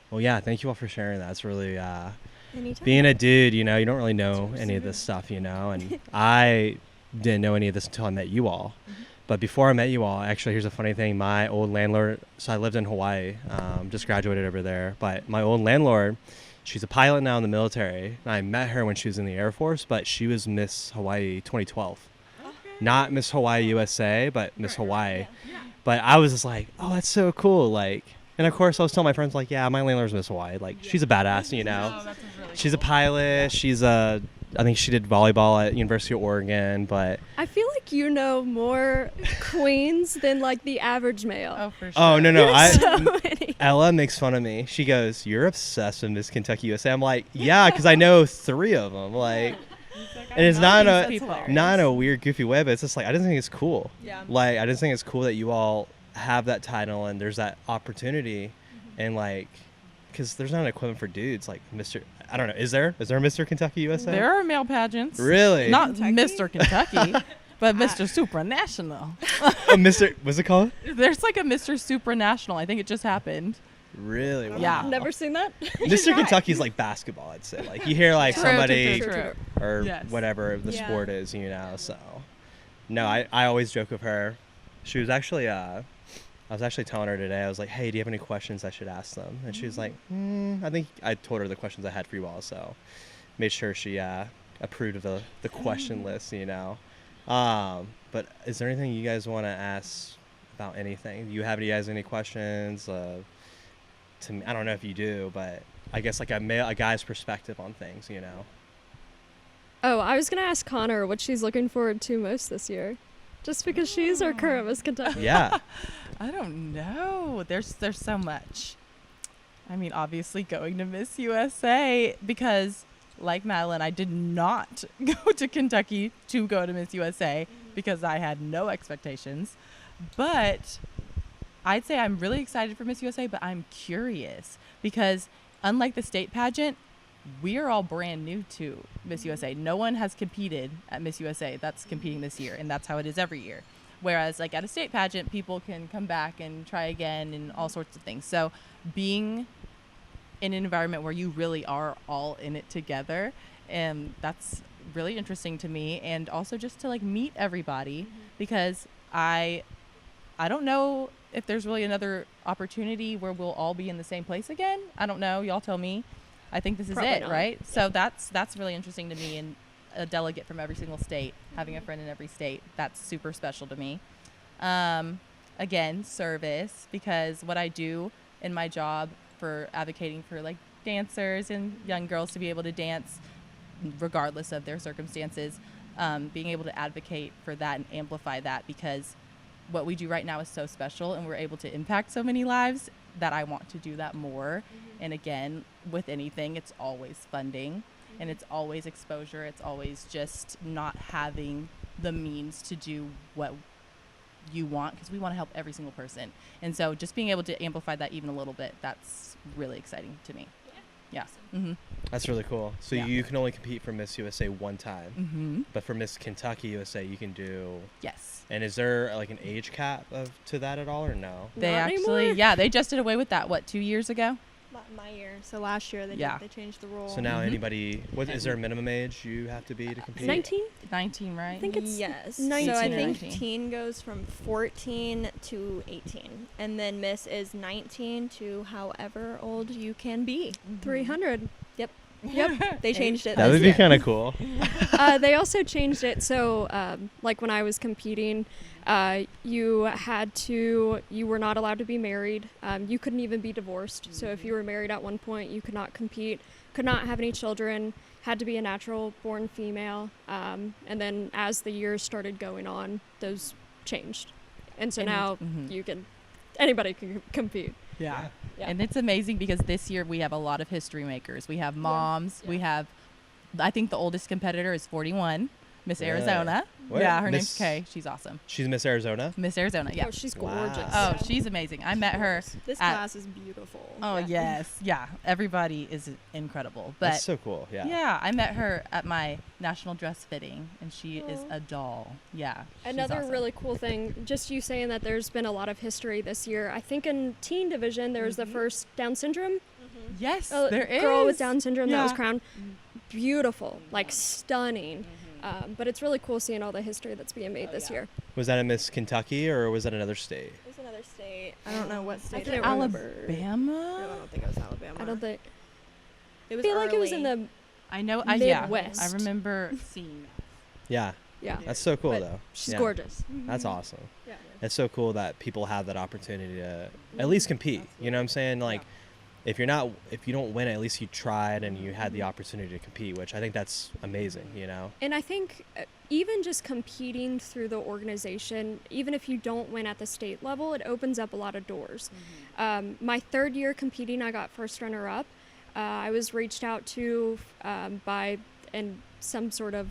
Well, yeah, thank you all for sharing that. It's really, Anytime. being a dude, you don't really know any of this stuff, and I didn't know any of this until I met you all. But before I met you all, actually, here's a funny thing. My old landlord, so I lived in Hawaii, just graduated over there, but my old landlord, she's a pilot now in the military. And I met her when she was in the Air Force, but she was Miss Hawaii 2012. Okay. Not Miss Hawaii USA, but Miss Hawaii. But I was just like, oh, that's so cool. And of course I was telling my friends, yeah, my landlord's Miss Hawaii. She's a badass, Oh, that's really She's a cool. pilot. She's I think she did volleyball at University of Oregon, but I feel like you know more queens than the average male. Oh, for sure. oh no, So many. Ella makes fun of me. She goes, "You're obsessed with Miss Kentucky USA." I'm like, "Yeah, because I know 3 of them." And it's not in a weird, goofy way, but it's just I just think it's cool. Yeah. I just think it's cool that you all have that title and there's that opportunity, and because there's not an equivalent for dudes like Mr. I don't know. Is there a Mr. Kentucky USA? There are male pageants. Really? Not Kentucky? Mr. Kentucky, but Mr. Supranational. Oh, Mr. What's it called? There's a Mr. Supranational. I think it just happened. Really? Wow. Yeah. Never seen that? Mr. Kentucky's like basketball, I'd say. You hear True, somebody true. or Yes. whatever the Yeah. sport is, so. No, I always joke with her. She was actually, I was actually telling her today, I was like, hey, do you have any questions I should ask them? And she was like, I think I told her the questions I had for you all, so made sure she approved of the question list, But is there anything you guys want to ask about anything? Do you have any questions? To me, I don't know if you do, but I guess a guy's perspective on things, Oh, I was going to ask Connor what she's looking forward to most this year. Just because she's our current Miss Kentucky. Yeah. I don't know. There's so much. I mean, obviously going to Miss USA because, like Madalyne, I did not go to Kentucky to go to Miss USA because I had no expectations. But I'd say I'm really excited for Miss USA, but I'm curious because unlike the state pageant, we're all brand new to Miss USA. No one has competed at Miss USA that's competing this year, and that's how it is every year. Whereas at a state pageant, people can come back and try again and all sorts of things. So being in an environment where you really are all in it together. And that's really interesting to me. And also just to like meet everybody, because I don't know if there's really another opportunity where we'll all be in the same place again. I don't know. Y'all tell me. I think this is Probably it, not. right? So that's really interesting to me, and a delegate from every single state, having a friend in every state, that's super special to me. Again, service, because what I do in my job for advocating for like dancers and young girls to be able to dance regardless of their circumstances, being able to advocate for that and amplify that, because what we do right now is so special and we're able to impact so many lives that I want to do that more. And again, with anything, it's always funding and it's always exposure. It's always just not having the means to do what you want, because we want to help every single person. And so just being able to amplify that even a little bit, that's really exciting to me. Yeah. Mm-hmm. That's really cool. So Yeah. you can only compete for Miss USA one time, Mm-hmm. but for Miss Kentucky USA, you can do. Yes. And is there like an age cap to that at all, or no? They Not actually, anymore. yeah, they just did away with that, 2 years ago? My year. So last year Yeah. they changed the rule. So now Mhm. anybody, is there a minimum age you have to be to compete? 19? 19, right? I think it's yes. 19 So I or think 19. teen goes from 14 to 18, and then Miss is 19 to however old you can be. 300. Yep, they changed it. That this would be year. kind of cool. They also changed it so, like when I was competing, you were not allowed to be married. You couldn't even be divorced. So if you were married at one point, you could not compete, could not have any children, had to be a natural born female. And then as the years started going on, those changed. And so And- now mhm. anybody can compete. Yeah. Yeah. And it's amazing because this year we have a lot of history makers. We have moms. We have, I think the oldest competitor is 41, Miss Really? Arizona. What? Yeah, her Miss- name's Kay. She's awesome. She's Miss Arizona. Miss Arizona, yeah. Oh, she's Wow. gorgeous. Oh, she's amazing. I met her. This at- class is beautiful. Oh, yes. Yeah. Everybody is incredible. But That's so cool. Yeah. yeah, I met her at my national dress fitting, and she is Aw. a doll. Yeah. she's Another awesome. really cool thing, just you saying that there's been a lot of history this year. I think in teen division there was the first Down syndrome Yes, girl there is. with Down syndrome that was Yeah. crowned. Beautiful, like stunning. But it's really cool seeing all the history that's being made this year. Was that a Miss Kentucky or was that another state? It was another state. I don't know what state. can't it was. remember. No, I Alabama? don't think it was Alabama. I don't think. It I was feel like it was in early. the I know. Yeah. Midwest. I remember seeing that. Yeah. yeah. That's so cool But though. She's Yeah. gorgeous. That's awesome. Yeah. It's so cool that people have that opportunity to at least compete. You know what I'm saying? Like, if you don't win, at least you tried and you had the opportunity to compete, which I think that's amazing. You know? And I think even just competing through the organization, even if you don't win at the state level, it opens up a lot of doors. My third year competing, I got first runner up. I was reached out to by some sort of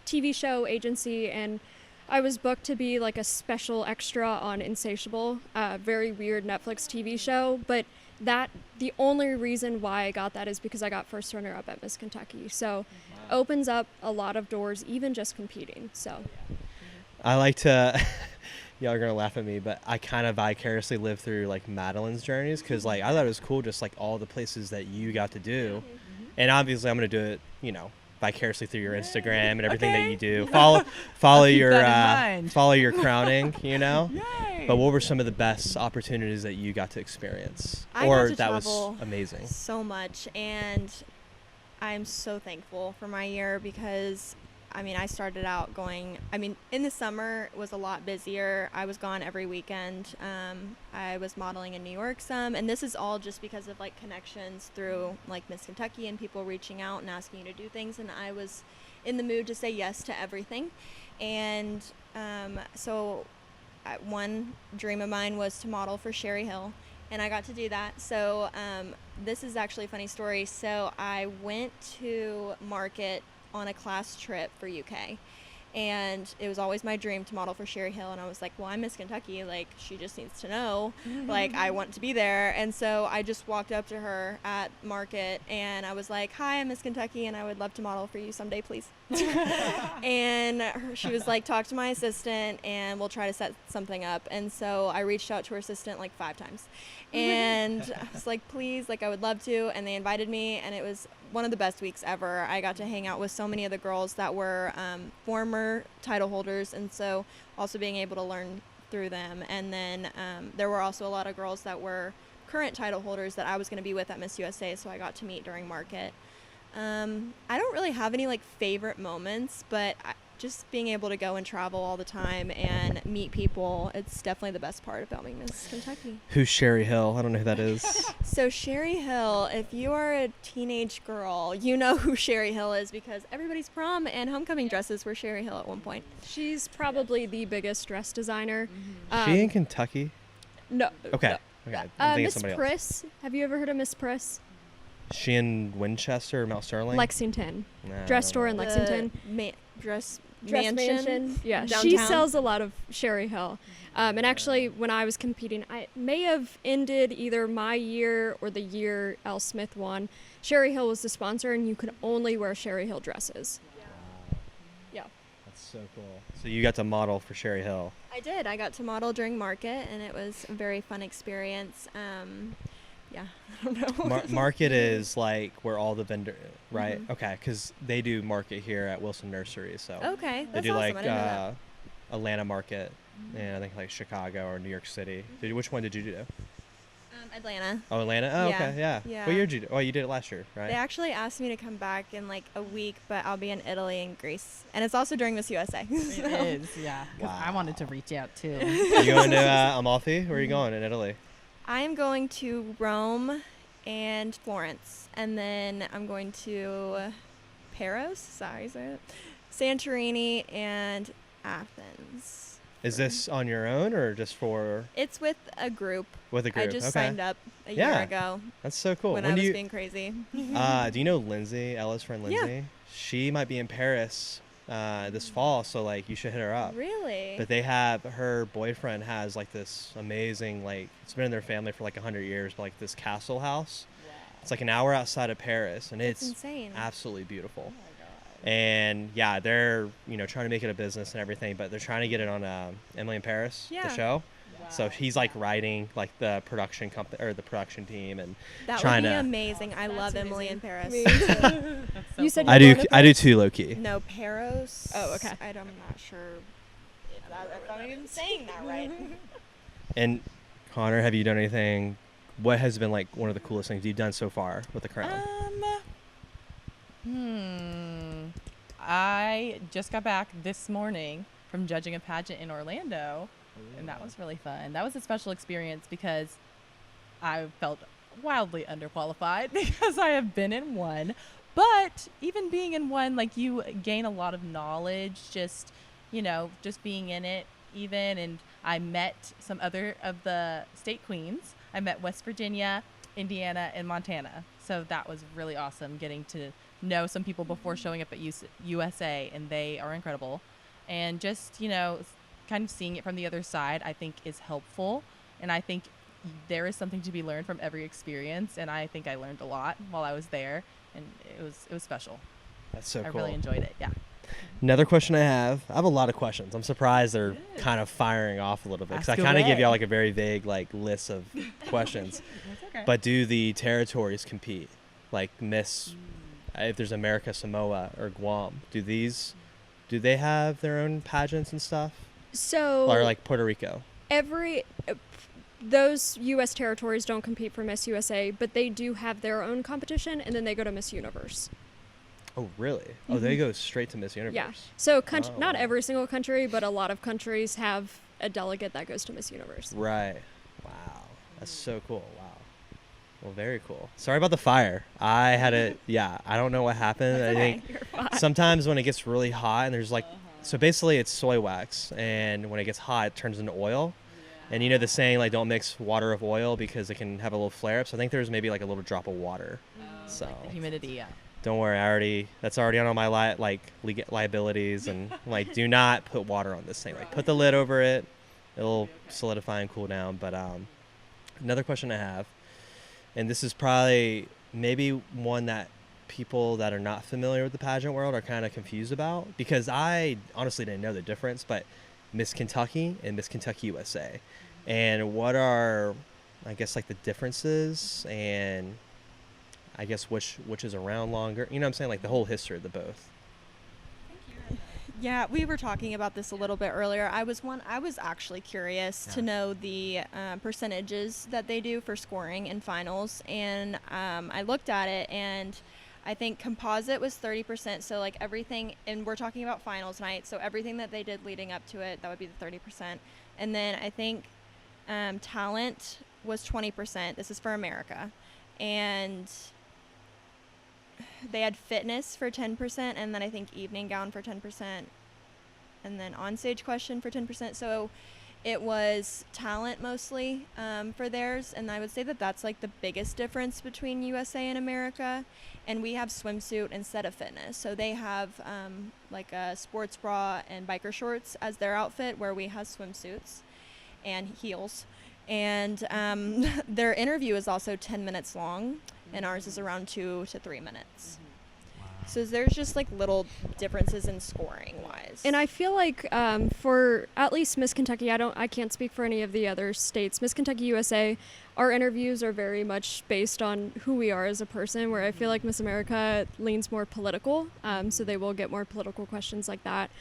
TV show agency, and I was booked to be like a special extra on Insatiable, very weird Netflix TV show. But the only reason why I got that is because I got first runner up at Miss Kentucky. So opens up a lot of doors, even just competing. So I like to. Y'all are gonna laugh at me, but I kind of vicariously live through like Madalyne's journeys because like I thought it was cool, just like all the places that you got to do, and obviously I'm gonna do it, vicariously through your Instagram and everything that you do. Follow your that in mind. follow your crowning, Yay. But what were some of the best opportunities that you got to experience, I or got to that travel was amazing? so much, and I'm so thankful for my year because I started out going, in the summer it was a lot busier. I was gone every weekend. I was modeling in New York some, and this is all just because of like connections through like Miss Kentucky and people reaching out and asking you to do things, and I was in the mood to say yes to everything. And so one dream of mine was to model for Sherry Hill, and I got to do that. So this is actually a funny story. So I went to market on a class trip for UK, And it was always my dream to model for Sherry Hill. And I was like, well, I'm Miss Kentucky. Like, she just needs to know. Like, I want to be there. And so I just walked up to her at Market and I was like, hi, I'm Miss Kentucky and I would love to model for you someday, please. And she was like, talk to my assistant and we'll try to set something up. And so I reached out to her assistant like 5 times. And I was like, please, like, I would love to. And they invited me and it was one of the best weeks ever. I got to hang out with so many of the girls that were former title holders, and so also being able to learn through them. And then there were also a lot of girls that were current title holders that I was going to be with at Miss USA, so I got to meet during Market. I don't really have any like favorite moments, but just being able to go and travel all the time and meet people, it's definitely the best part about being Miss Kentucky. Who's Sherry Hill? I don't know who that is. So Sherry Hill, if you are a teenage girl, you know who Sherry Hill is because everybody's prom and homecoming dresses were Sherry Hill at one point. She's probably the biggest dress designer. She in Kentucky? No. Okay. No. Okay. I'm thinking Miss somebody else. Priss. Have you ever heard of Miss Priss? She in Winchester or Mount Sterling? Lexington. Nah, Dress store in The Lexington. Dress mansion. Yeah, downtown. she sells a lot of Sherry Hill. And actually, when I was competing, I may have ended either my year or the year Elle Smith won. Sherry Hill was the sponsor, and you could only wear Sherry Hill dresses. Yeah. That's so cool. So you got to model for Sherry Hill. I did. I got to model during Market, and it was a very fun experience. Yeah, I don't know. Market is like where all the vendor, right? Mhm. Okay, because they do Market here at Wilson Nursery. So Okay, they that's do awesome. like I didn't know that. Atlanta Market, and I think like Chicago or New York City. Which one did you do? Atlanta. Oh, Atlanta. Oh, Yeah, okay, yeah. yeah. What year did you do? Oh, you did it last year, right? They actually asked me to come back in like a week, but I'll be in Italy and Greece, and it's also during Miss USA. It is, yeah. 'Cause I wanted to reach out too. You going to Amalfi? Where are you going in Italy? I am going to Rome and Florence, and then I'm going to Paros. Sorry, is that it? Santorini and Athens. Is this on your own or just It's with a group. with a group? I just Okay. signed up a Yeah. year ago That's so cool. when When I do was you being crazy. do you know Lindsay, Ella's friend Yeah. Lindsay? She might be in Paris this fall, so like you should hit her up. Really? But they have her boyfriend has like this amazing like it's been in their family for like 100 years, but like this castle house. It's like an hour outside of Paris, and That's it's insane. absolutely beautiful. And yeah, they're trying to make it a business and everything, but they're trying to get it on Emily in Paris, the Yeah. show. So he's like writing like the production company or the production team and That would trying be to. amazing. I love Emily in Paris. That's so You said cool. I do. going to I do too, low key. No, Paros. Oh, okay. I'm not sure if I'm even saying that right. And Connor, have you done anything? What has been like one of the coolest things you've done so far with the crown? I just got back this morning from judging a pageant in Orlando, and that was really fun. That was a special experience because I felt wildly underqualified because I have been in one. But even being in one, like you gain a lot of knowledge, just being in it even. And I met some other of the state queens. I met West Virginia, Indiana, and Montana. So that was really awesome getting to know some people before showing up at USA, and they are incredible. And just, kind of seeing it from the other side, I think is helpful. And I think there is something to be learned from every experience. And I think I learned a lot while I was there, and it was special. That's so I cool. really enjoyed it. Yeah. Another question I have a lot of questions. I'm surprised they're kind of firing off a little bit because I Ask kind of give away. y'all like a very vague like list of questions. That's okay. But do the territories compete? Like Miss, if there's America, Samoa, or Guam, do they have their own pageants and stuff? So Or like Puerto Rico? those U.S. territories don't compete for Miss USA, but they do have their own competition, and then they go to Miss Universe. Oh, really? Oh, they go straight to Miss Universe. Yeah. So Oh, not wow. every single country, but a lot of countries have a delegate that goes to Miss Universe. Right. Wow. That's so cool. Wow. Well, very cool. Sorry about the fire. I had it. Yeah. I don't know what happened. I think sometimes when it gets really hot and there's like, so basically it's soy wax, and when it gets hot, it turns into oil. And you know the saying like don't mix water with oil because it can have a little flare up. So I think there's maybe like a little drop of water. So The humidity, yeah. Don't worry, that's already on all my liabilities, and like, do not put water on this thing. Like, put the lid over it; it'll solidify and cool down. But another question I have, and this is probably maybe one that people that are not familiar with the pageant world are kind of confused about, because I honestly didn't know the difference. But Miss Kentucky and Miss Kentucky USA, and what are, I guess, like the differences, and I guess which is around longer. You know what I'm saying? Like the whole history of the both. Yeah, we were talking about this a little bit earlier. I was actually curious to know the percentages that they do for scoring in finals, and I looked at it, and I think composite was 30%. So like everything, and we're talking about finals night, so everything that they did leading up to it, that would be the 30%. And then I think talent was 20%. This is for America, and they had fitness for 10%, and then I think evening gown for 10%, and then onstage question for 10%. So it was talent mostly for theirs, and I would say that that's like the biggest difference between USA and America. And we have swimsuit instead of fitness. So they have like a sports bra and biker shorts as their outfit, where we have swimsuits and heels. And their interview is also 10 minutes long, and ours is around 2 to 3 minutes. So there's just like little differences in scoring wise. And I feel like for at least Miss Kentucky, I can't speak for any of the other states. Miss Kentucky USA, our interviews are very much based on who we are as a person, where I feel like Miss America leans more political, so they will get more political questions like that.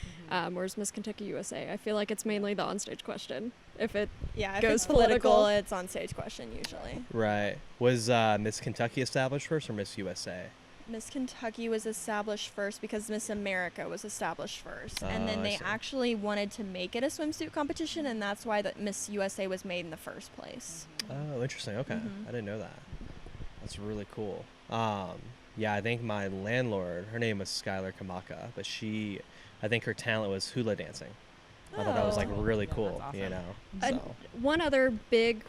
Whereas Miss Kentucky USA, I feel like it's mainly the onstage question. If it's political, it's on stage question usually. Right. Was Miss Kentucky established first or Miss USA? Miss Kentucky was established first because Miss America was established first. And then I they see. actually wanted to make it a swimsuit competition, and that's why the Miss USA was made in the first place. Oh, interesting. Okay. I didn't know that. That's really cool. Yeah, I think my landlord, her name was Skylar Kamaka, but I think her talent was hula dancing. I thought that was like really cool, that's awesome. you know. So. One other big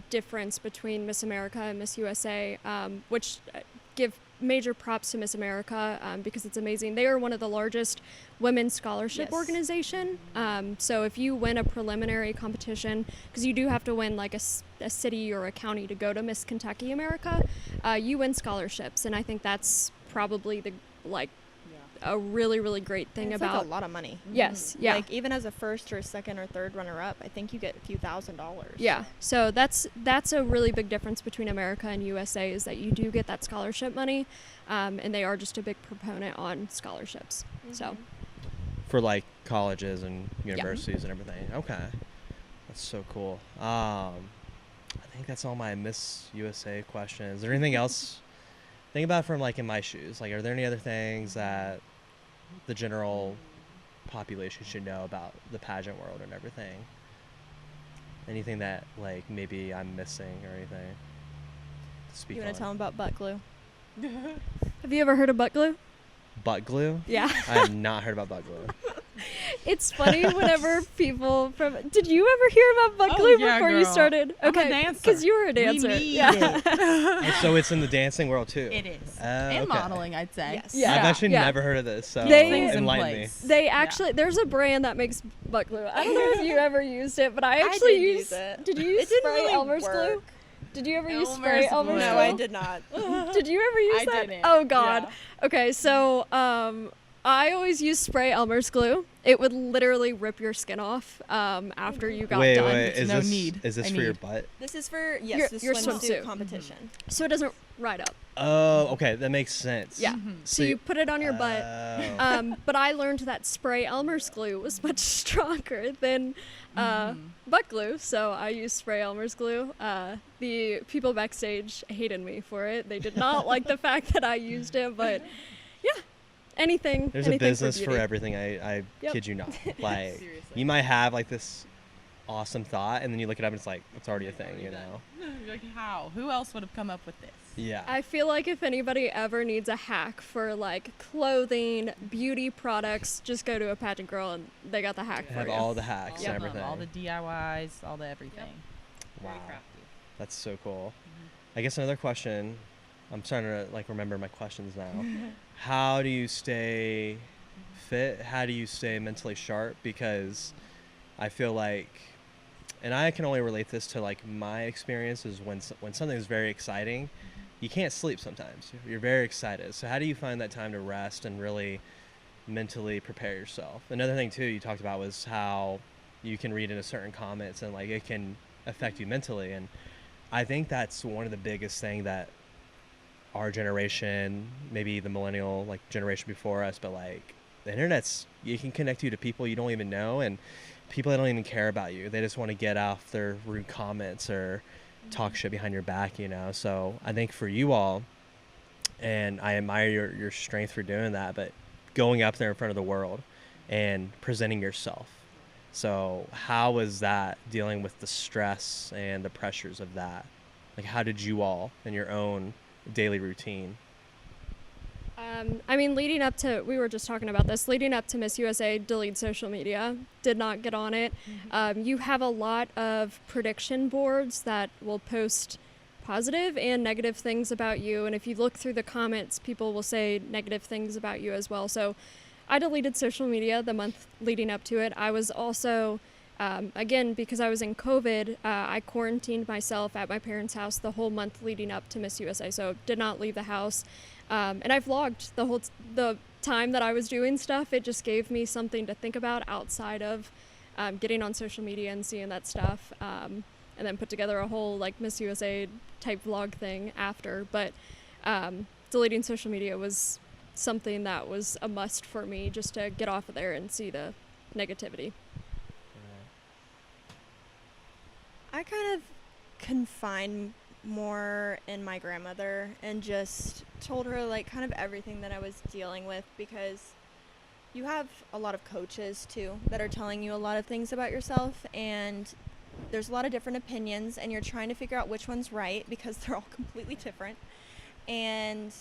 difference between Miss America and Miss USA, which give major props to Miss America because it's amazing. They are one of the largest women's scholarship organization. So if you win a preliminary competition, because you do have to win like a city or a county to go to Miss Kentucky America, you win scholarships, and I think that's probably a really, really great thing It's about like a lot of money. Yes, yeah. Like even as a first or second or third runner-up, I think you get a few $1,000s. Yeah, so that's a really big difference between America and USA, is that you do get that scholarship money, and they are just a big proponent on scholarships. So For like colleges and universities and everything. Okay. That's so cool. I think that's all my Miss USA questions. Is there anything else? Think about it from like in my shoes. Like, are there any other things that the general population should know about the pageant world and everything? Anything that like maybe I'm missing or anything to speak You want on? to tell them about butt glue? have you ever heard of butt glue? Butt glue? Yeah. I have not heard about butt glue. It's funny whenever people from... Did you ever hear about butt glue before you girl. started? I'm a Okay, dancer. because you were a dancer. We need yeah. And so it's in the dancing world too. It is. Okay. And modeling, I'd say. Yes. Yeah. I've actually yeah. never heard of this, so They- Things in enlighten me. place. They actually... There's a brand that makes butt glue. I don't know if you ever used it, but I I actually did used... use it. Did you use It didn't spray really Elmer's glue? work. Did you ever use Elmer's spray glue. Elmer's No, glue? I did not. Did you ever use I that? didn't. Oh God. Yeah. Okay, so I always used spray Elmer's glue. It would literally rip your skin off after you got Wait, done. is No this need. is this I for your need. butt? This is for, Your the swimsuit. swimsuit competition. So it doesn't ride up. Oh, okay, that makes sense. Yeah. So you put it on your butt. Oh. But I learned that spray Elmer's glue was much stronger than butt glue, so I used spray Elmer's glue. The people backstage hated me for it. They did not like the fact that I used it, but yeah, anything. There's a anything business for beauty. everything. I Yep. kid you not. Like, Seriously. you might have like this awesome thought, and then you look it up, and it's like it's already a thing, you know? You're like, how? Who else would have come up with this? Yeah. I feel like if anybody ever needs a hack for like clothing, beauty products, just go to a pageant girl and they got the hack for have you. all the hacks All and of them, everything. all the DIYs, all the everything. Wow. Very crafty. That's so cool. I guess another question I'm starting to like remember my questions now. How do you stay fit? How do you stay mentally sharp? Because I feel like, and I can only relate this to like my experiences when something is very exciting, you can't sleep sometimes. You're very excited. So how do you find that time to rest and really mentally prepare yourself? Another thing too you talked about was how you can read into certain comments and like it can affect you mentally, and I think that's one of the biggest thing that our generation, maybe the millennial like generation before us, but like the internet's, you can connect you to people you don't even know and people that don't even care about you. They just want to get off their rude comments or talk shit behind your back, you know. So I think for you all, and I admire your strength for doing that, but going up there in front of the world and presenting yourself. So how was that, dealing with the stress and the pressures of that? Like how did you all in your own daily routine? I mean, leading up to, we were just talking about this, leading up to Miss USA, delete social media, did not get on it. You have a lot of prediction boards that will post positive and negative things about you. And if you look through the comments, people will say negative things about you as well. So I deleted social media the month leading up to it. I was also, again, because I was in COVID, I quarantined myself at my parents' house the whole month leading up to Miss USA. So did not leave the house. And I vlogged the time that I was doing stuff. It just gave me something to think about outside of getting on social media and seeing that stuff. And then put together a whole like Miss USA type vlog thing after. But deleting social media was something that was a must for me, just to get off of there and see the negativity. I kind of confined more in my grandmother and just told her like kind of everything that I was dealing with, because you have a lot of coaches too that are telling you a lot of things about yourself, and there's a lot of different opinions and you're trying to figure out which one's right because they're all completely different. And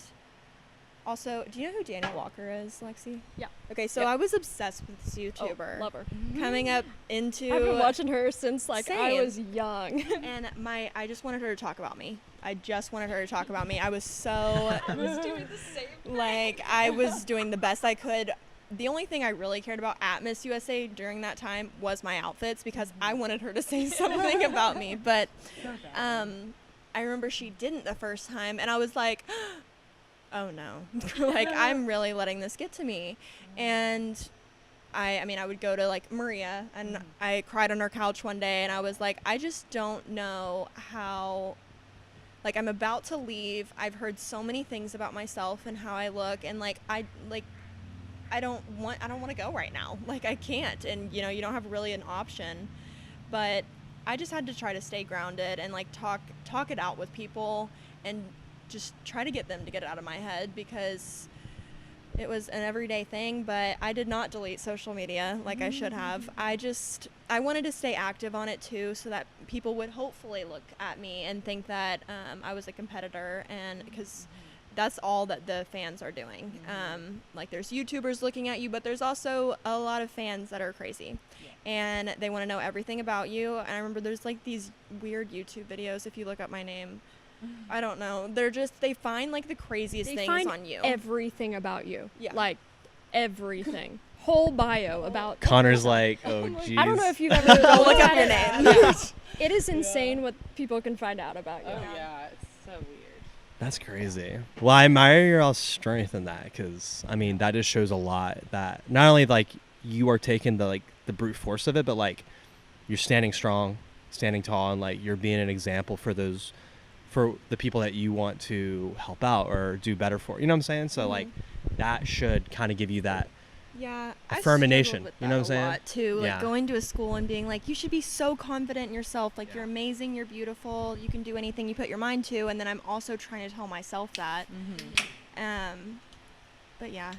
also, do you know who Daniel Walker is, Lexie? Yeah. Okay, so Yep. I was obsessed with this YouTuber. Oh, love her. Coming up into I've been watching her since like I Same. was young. and I just wanted her to talk about me. I just wanted her to talk about me. I was so I was doing the same thing. like I was doing the best I could. The only thing I really cared about at Miss USA during that time was my outfits, because I wanted her to say something about me. But I remember she didn't the first time, and I was like, oh no, like I'm really letting this get to me. And I mean, I would go to like Maria, and I cried on her couch one day, and I was like, I just don't know how, like I'm about to leave. I've heard so many things about myself and how I look, and like I don't want to go right now. Like I can't, and you know, you don't have really an option. But I just had to try to stay grounded and like talk it out with people and just try to get them to get it out of my head, because it was an everyday thing. But I did not delete social media like I should have. I wanted to stay active on it too, so that people would hopefully look at me and think that I was a competitor, and because that's all that the fans are doing. Like there's YouTubers looking at you, but there's also a lot of fans that are crazy, and they want to know everything about you. And I remember there's like these weird YouTube videos, if you look up my name, I don't know, they find like the craziest things on you. Everything about you. Yeah. Like everything. Whole bio about Connor's like, oh geez. I don't know if you've ever Look up your name. It is insane what people can find out about you. Oh yeah, it's so weird. That's crazy. Well, I admire your all strength in that, because I mean that just shows a lot, that not only like you are taking the brute force of it, but like you're standing strong, standing tall, and like you're being an example for the people that you want to help out or do better for. You know what I'm saying? So like that should kind of give you that affirmation. With You know what I'm saying? A lot too. Like Yeah. going to a school and being like, you should be so confident in yourself. Like you're amazing, you're beautiful, you can do anything you put your mind to. And then I'm also trying to tell myself that. But yeah,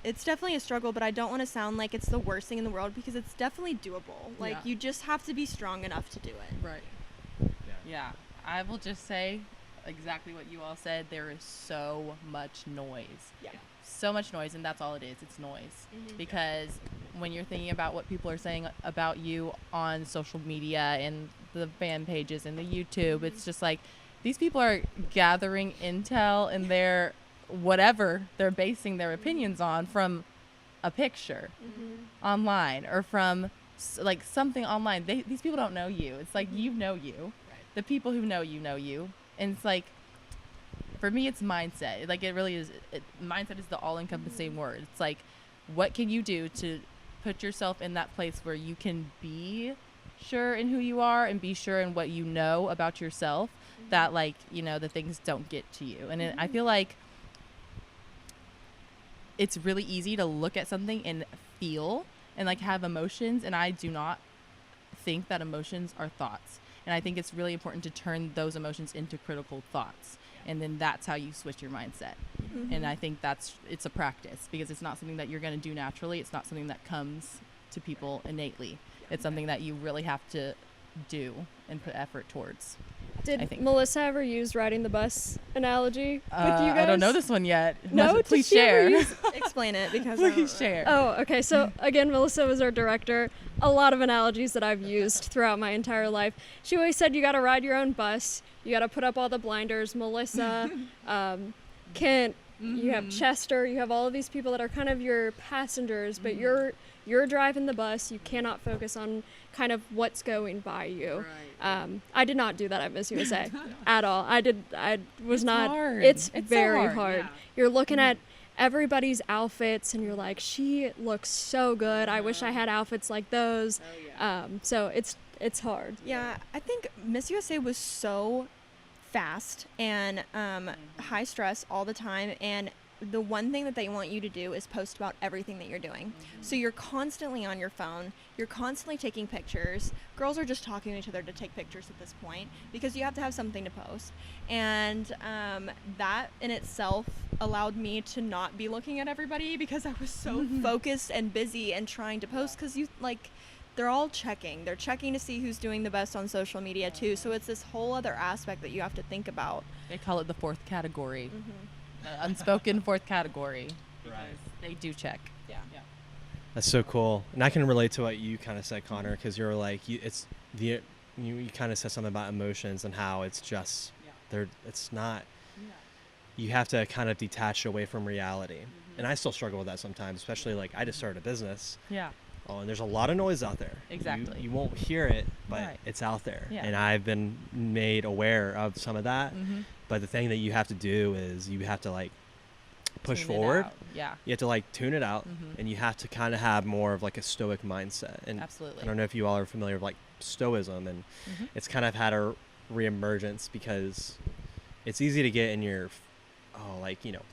it's definitely a struggle, but I don't want to sound like it's the worst thing in the world, because it's definitely doable. Like Yeah. you just have to be strong enough to do it. Right. Yeah. I will just say exactly what you all said. There is so much noise. Yeah. So much noise, and that's all it is. It's noise. Because when you're thinking about what people are saying about you on social media and the fan pages and the YouTube, it's just like these people are gathering intel and they're whatever they're basing their opinions on from a picture online or from like something online. These people don't know you. It's like you know you. The people who know you. And it's like, for me, it's mindset. Like, it really is. Mindset is the all-encompassing word. It's like, what can you do to put yourself in that place where you can be sure in who you are and be sure in what you know about yourself, that, like, you know, the things don't get to you. And I feel like it's really easy to look at something and feel and, like, have emotions. And I do not think that emotions are thoughts. And I think it's really important to turn those emotions into critical thoughts. And then that's how you switch your mindset. And I think it's a practice, because it's not something that you're going to do naturally. It's not something that comes to people innately. It's something that you really have to do and put effort towards. Did Melissa ever use riding the bus analogy with you guys? I don't know this one yet. No? Please share. Explain it, because Please share. Oh, okay. So again, Melissa was our director. A lot of analogies that I've used throughout my entire life. She always said you got to ride your own bus. You got to put up all the blinders. Melissa, Kent, you have Chester. You have all of these people that are kind of your passengers, but you're driving the bus. You cannot focus on kind of what's going by you. Right. I did not do that at Miss USA at all. It's not. Hard. It's so very hard. Yeah. You're looking at everybody's outfits and you're like, she looks so good. I wish I had outfits like those. So it's hard. Yeah, I think Miss USA was so fast and high stress all the time, and the one thing that they want you to do is post about everything that you're doing. So you're constantly on your phone, you're constantly taking pictures. Girls are just talking to each other to take pictures at this point, because you have to have something to post. And that in itself allowed me to not be looking at everybody, because I was so focused and busy and trying to post, because they're all checking. They're checking to see who's doing the best on social media too. So it's this whole other aspect that you have to think about. They call it the fourth category. Unspoken fourth category. Right. They do check. Yeah. That's so cool. And I can relate to what you kind of said, Connor, because you're like, you kind of said something about emotions and how it's just, it's not, you have to kind of detach away from reality. And I still struggle with that sometimes, especially like I just started a business. Yeah. Oh, and there's a lot of noise out there. Exactly. You won't hear it, but it's out there. Yeah. And I've been made aware of some of that. But the thing that you have to do is you have to like push forward. Yeah. You have to like tune it out, and you have to kind of have more of like a stoic mindset. And absolutely. I don't know if you all are familiar with like stoicism, and it's kind of had a reemergence, because it's easy to get in your,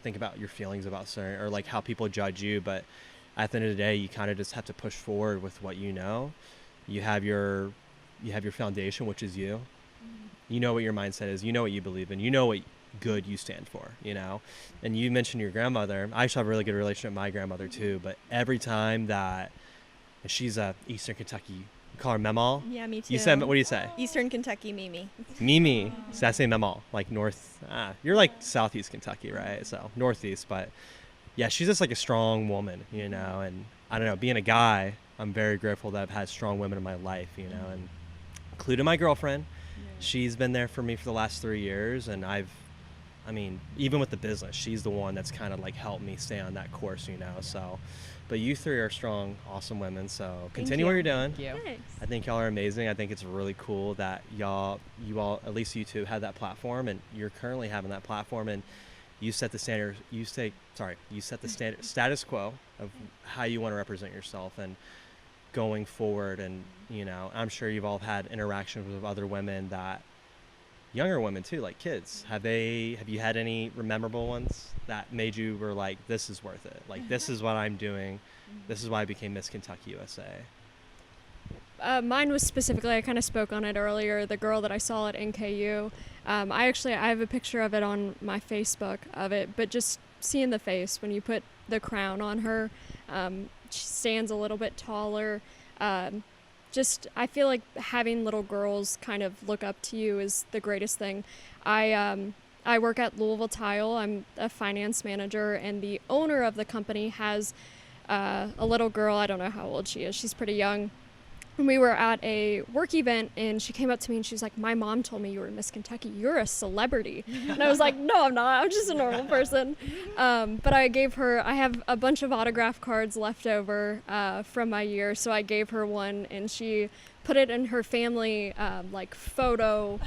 think about your feelings about certain, or like how people judge you. But at the end of the day, you kind of just have to push forward with what you know. You have your foundation, which is you. You know what your mindset is. You know what you believe in. You know what good you stand for, And you mentioned your grandmother. I actually have a really good relationship with my grandmother too. But every time that, and she's a Eastern Kentucky, you call her Memal? Yeah, me too. You said, what do you say? Eastern Kentucky Mimi. Mimi. So I say Memal, like north. You're like southeast Kentucky, right? So northeast. But yeah, she's just like a strong woman, And I don't know, being a guy, I'm very grateful that I've had strong women in my life, and including my girlfriend. She's been there for me for the last 3 years, and even with the business, she's the one that's kind of like helped me stay on that course, So, but you three are strong, awesome women. So continue what you're doing. Thank you. Thanks. I think y'all are amazing. I think it's really cool that you all, at least you two, have that platform, and you're currently having that platform, and you set the standard. You set the status quo of how you want to represent yourself and going forward. And I'm sure you've all had interactions with other women, that younger women too, like kids. Have you had any memorable ones that made you were like, this is worth it, like this is what I'm doing, this is why I became Miss Kentucky USA? Mine was specifically, I kind of spoke on it earlier, the girl that I saw at NKU. I have a picture of it on my Facebook of it, but just seeing the face when you put the crown on her, she stands a little bit taller. I feel like having little girls kind of look up to you is the greatest thing. I work at Louisville Tile. I'm a finance manager, and the owner of the company has a little girl. I don't know how old she is. She's pretty young. And we were at a work event, and she came up to me and she was like, "My mom told me you were Miss Kentucky. You're a celebrity." And I was like, "No, I'm not. I'm just a normal person." But I have a bunch of autograph cards left over from my year. So I gave her one, and she put it in her family photo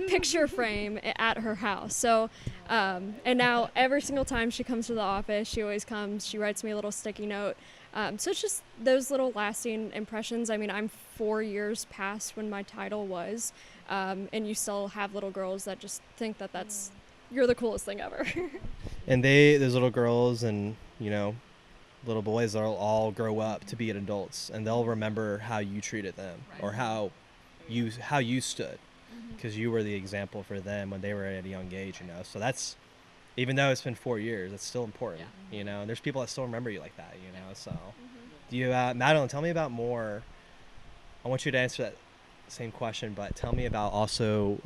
picture frame at her house. So, and now every single time she comes to the office, she always comes, she writes me a little sticky note. So it's just those little lasting impressions. I mean, I'm 4 years past when my title was, and you still have little girls that just think that you're the coolest thing ever. And those little girls and, little boys, they'll all grow up to be adults, and they'll remember how you treated them, or how you stood, because you were the example for them when they were at a young age, So that's, even though it's been 4 years, it's still important, and there's people that still remember you like that, so. Do you, Madalyne, tell me about more. I want you to answer that same question, but tell me about also,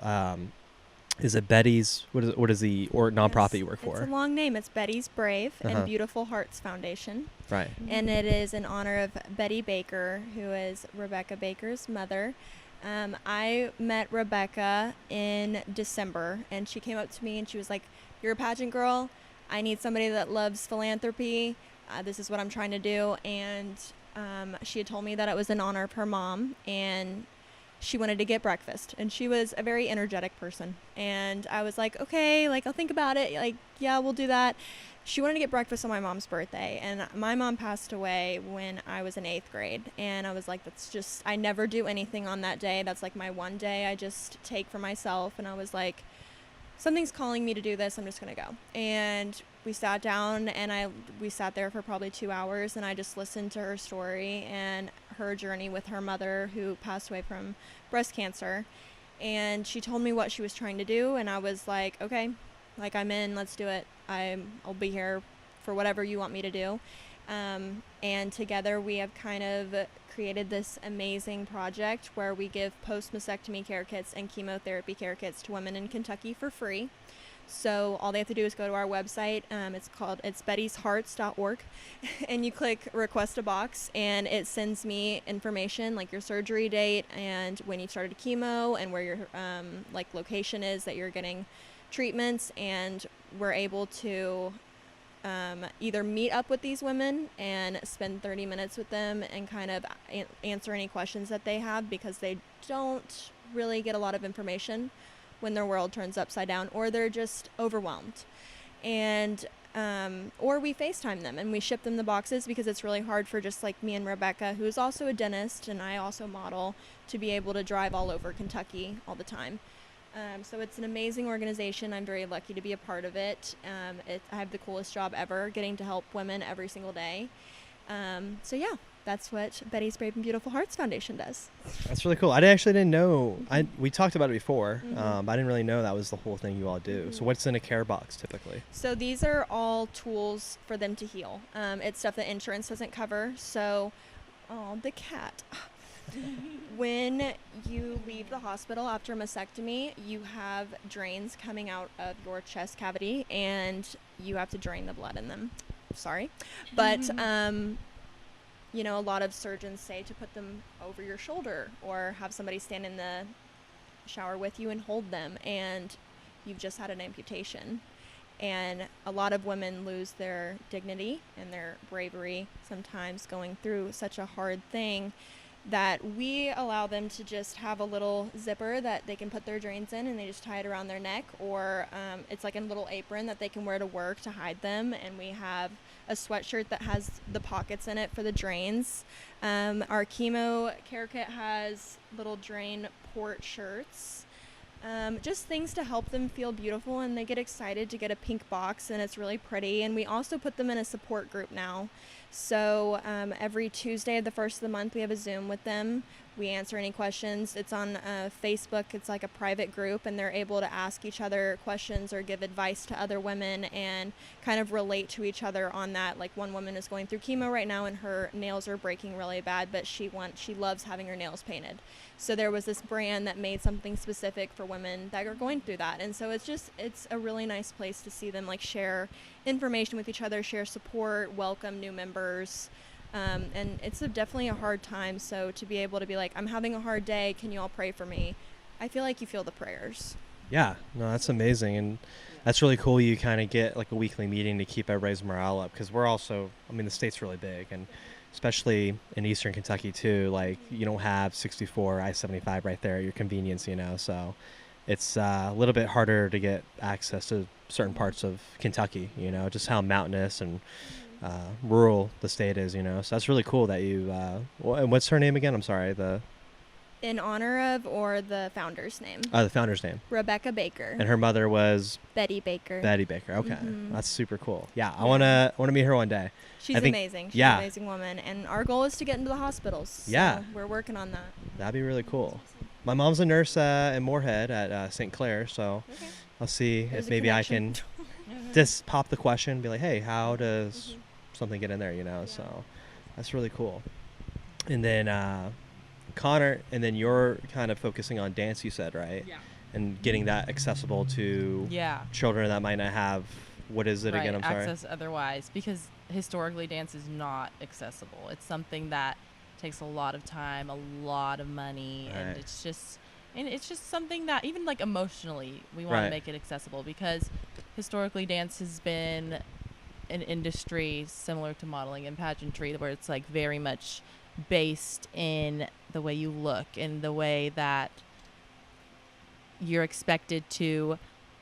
is it Betty's, what is the nonprofit you work for? It's a long name. It's Betty's Brave and Beautiful Hearts Foundation. Right. And it is in honor of Betty Baker, who is Rebecca Baker's mother. I met Rebecca in December, and she came up to me and she was like, "You're a pageant girl. I need somebody that loves philanthropy. This is what I'm trying to do." And she had told me that it was in honor of her mom, and she wanted to get breakfast. And she was a very energetic person. And I was like, okay, I'll think about it. Yeah, we'll do that. She wanted to get breakfast on my mom's birthday. And my mom passed away when I was in 8th grade. And I was like, I never do anything on that day. That's my one day I just take for myself. And I was like, something's calling me to do this. I'm just going to go. And we sat down, and we sat there for probably 2 hours, and I just listened to her story and her journey with her mother, who passed away from breast cancer. And she told me what she was trying to do, and I was like, okay, I'm in, let's do it. I'll be here for whatever you want me to do. And together we have kind of created this amazing project where we give post-mastectomy care kits and chemotherapy care kits to women in Kentucky for free. So all they have to do is go to our website. It's bettyshearts.org, and you click request a box, and it sends me information like your surgery date and when you started chemo and where your location is that you're getting treatments. And we're able to either meet up with these women and spend 30 minutes with them and kind of answer any questions that they have, because they don't really get a lot of information when their world turns upside down, or they're just overwhelmed. And or we FaceTime them and we ship them the boxes, because it's really hard for just me and Rebecca, who's also a dentist and I also model, to be able to drive all over Kentucky all the time. So it's an amazing organization. I'm very lucky to be a part of it. I have the coolest job ever, getting to help women every single day. So yeah, that's what Betty's Brave and Beautiful Hearts Foundation does. That's really cool. I actually didn't know. We talked about it before, but I didn't really know that was the whole thing you all do. So what's in a care box typically? So these are all tools for them to heal. It's stuff that insurance doesn't cover. So, the cat. When you leave the hospital after a mastectomy, you have drains coming out of your chest cavity, and you have to drain the blood in them. Sorry. But a lot of surgeons say to put them over your shoulder, or have somebody stand in the shower with you and hold them, and you've just had an amputation. And a lot of women lose their dignity and their bravery sometimes going through such a hard thing, that we allow them to just have a little zipper that they can put their drains in, and they just tie it around their neck, or it's like a little apron that they can wear to work to hide them. And we have a sweatshirt that has the pockets in it for the drains. Our chemo care kit has little drain port shirts. Just things to help them feel beautiful, and they get excited to get a pink box, and it's really pretty. And we also put them in a support group now. So every Tuesday of the first of the month, we have a Zoom with them. We answer any questions. It's on Facebook. It's like a private group, and they're able to ask each other questions or give advice to other women and kind of relate to each other on that. Like, one woman is going through chemo right now, and her nails are breaking really bad, but she loves having her nails painted. So there was this brand that made something specific for women that are going through that. And so it's a really nice place to see them share information with each other, share support, welcome new members. And it's definitely a hard time. So to be able to be like, I'm having a hard day, can you all pray for me? I feel like you feel the prayers. Yeah, no, that's amazing. And that's really cool. You kind of get like a weekly meeting to keep everybody's morale up, because we're also, I mean, the state's really big, and especially in Eastern Kentucky too, like you don't have 64 I-75 right there at your convenience, you know, so it's a little bit harder to get access to certain parts of Kentucky, you know, just how mountainous and rural the state is, you know. So that's really cool that you and what's her name again? I'm sorry. In honor of, or the founder's name? The founder's name. Rebecca Baker. And her mother was Betty Baker. Betty Baker. Okay. Mhm. That's super cool. Yeah, I Yeah. wanna meet her one day. She's I think- amazing. She's yeah. an amazing woman. And our goal is to get into the hospitals. So Yeah. we're working on that. That'd be really cool. My mom's a nurse in Moorhead at St. Clair, so Okay. I'll see There's if a maybe I connection. can just pop the question, be like, hey, how does something get in there, you know? Yeah. So that's really cool. And then Connor, and then you're kind of focusing on dance, you said, right? Yeah. And getting that accessible to Yeah. children that might not have, what is it again? I'm sorry. Access otherwise, because historically dance is not accessible. It's something that takes a lot of time, a lot of money, Right. and it's just something that even like emotionally we want Right. to make it accessible, because historically dance has been an industry similar to modeling and pageantry, where it's like very much based in the way you look and the way that you're expected to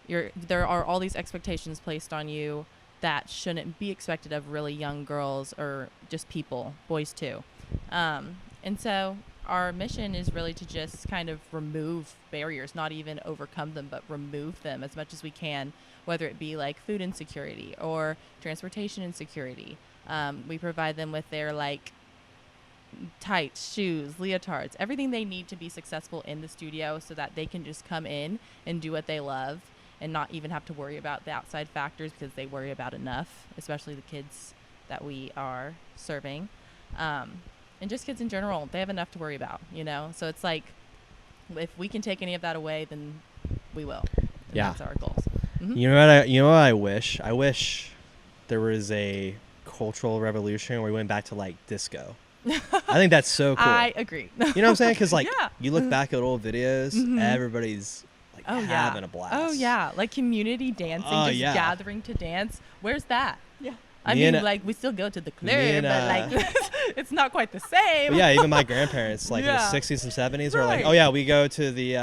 there are all these expectations placed on you that shouldn't be expected of really young girls or just people, boys too. And so our mission is really to just kind of remove barriers, not even overcome them, but remove them as much as we can, whether it be like food insecurity or transportation insecurity. We provide them with their like tights, shoes, leotards, everything they need to be successful in the studio, so that they can just come in and do what they love and not even have to worry about the outside factors, because they worry about enough, especially the kids that we are serving. And just kids in general, they have enough to worry about, you know? So it's like, if we can take any of that away, then we will. And Yeah. That's our goals. Mhm. You know what I wish? I wish there was a cultural revolution where we went back to like disco. I think that's so cool. I agree. You know what I'm saying? Because like Yeah. you look back at old videos, Mhm. everybody's like Oh, having yeah. a blast. Oh, yeah. Like community dancing, Oh, just yeah. gathering to dance. Where's that? Yeah. I Me mean, and- like, we still go to the club, and, but, like, it's not quite the same. But yeah, even my grandparents, like in Yeah. the 60s and 70s, were like, Right. oh yeah, we go to the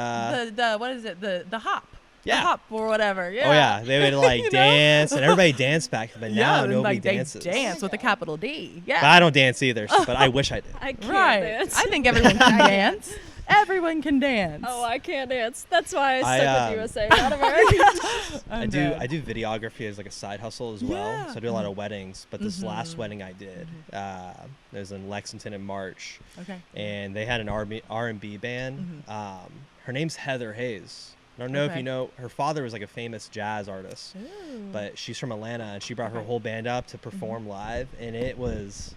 What is it? The hop. Yeah. The hop or whatever. Yeah. oh yeah, they would like You know? dance, and everybody danced back, but now and, nobody like, dances. They dance with a capital D. Yeah. But I don't dance either, but I wish I did. I can't Right. dance. I think everyone can dance. Everyone can dance. Oh, I can't dance. That's why I I, stuck with USA, not America. I do videography as like a side hustle as well. Yeah. So I do a lot of weddings. But this last Mhm. wedding I did, it was in Lexington in March, Okay. and they had an R&B band. Her name's Heather Hayes. I don't know if Okay. you know. Her father was like a famous jazz artist, Ooh. but she's from Atlanta, and she brought her Okay. whole band up to perform live, and it was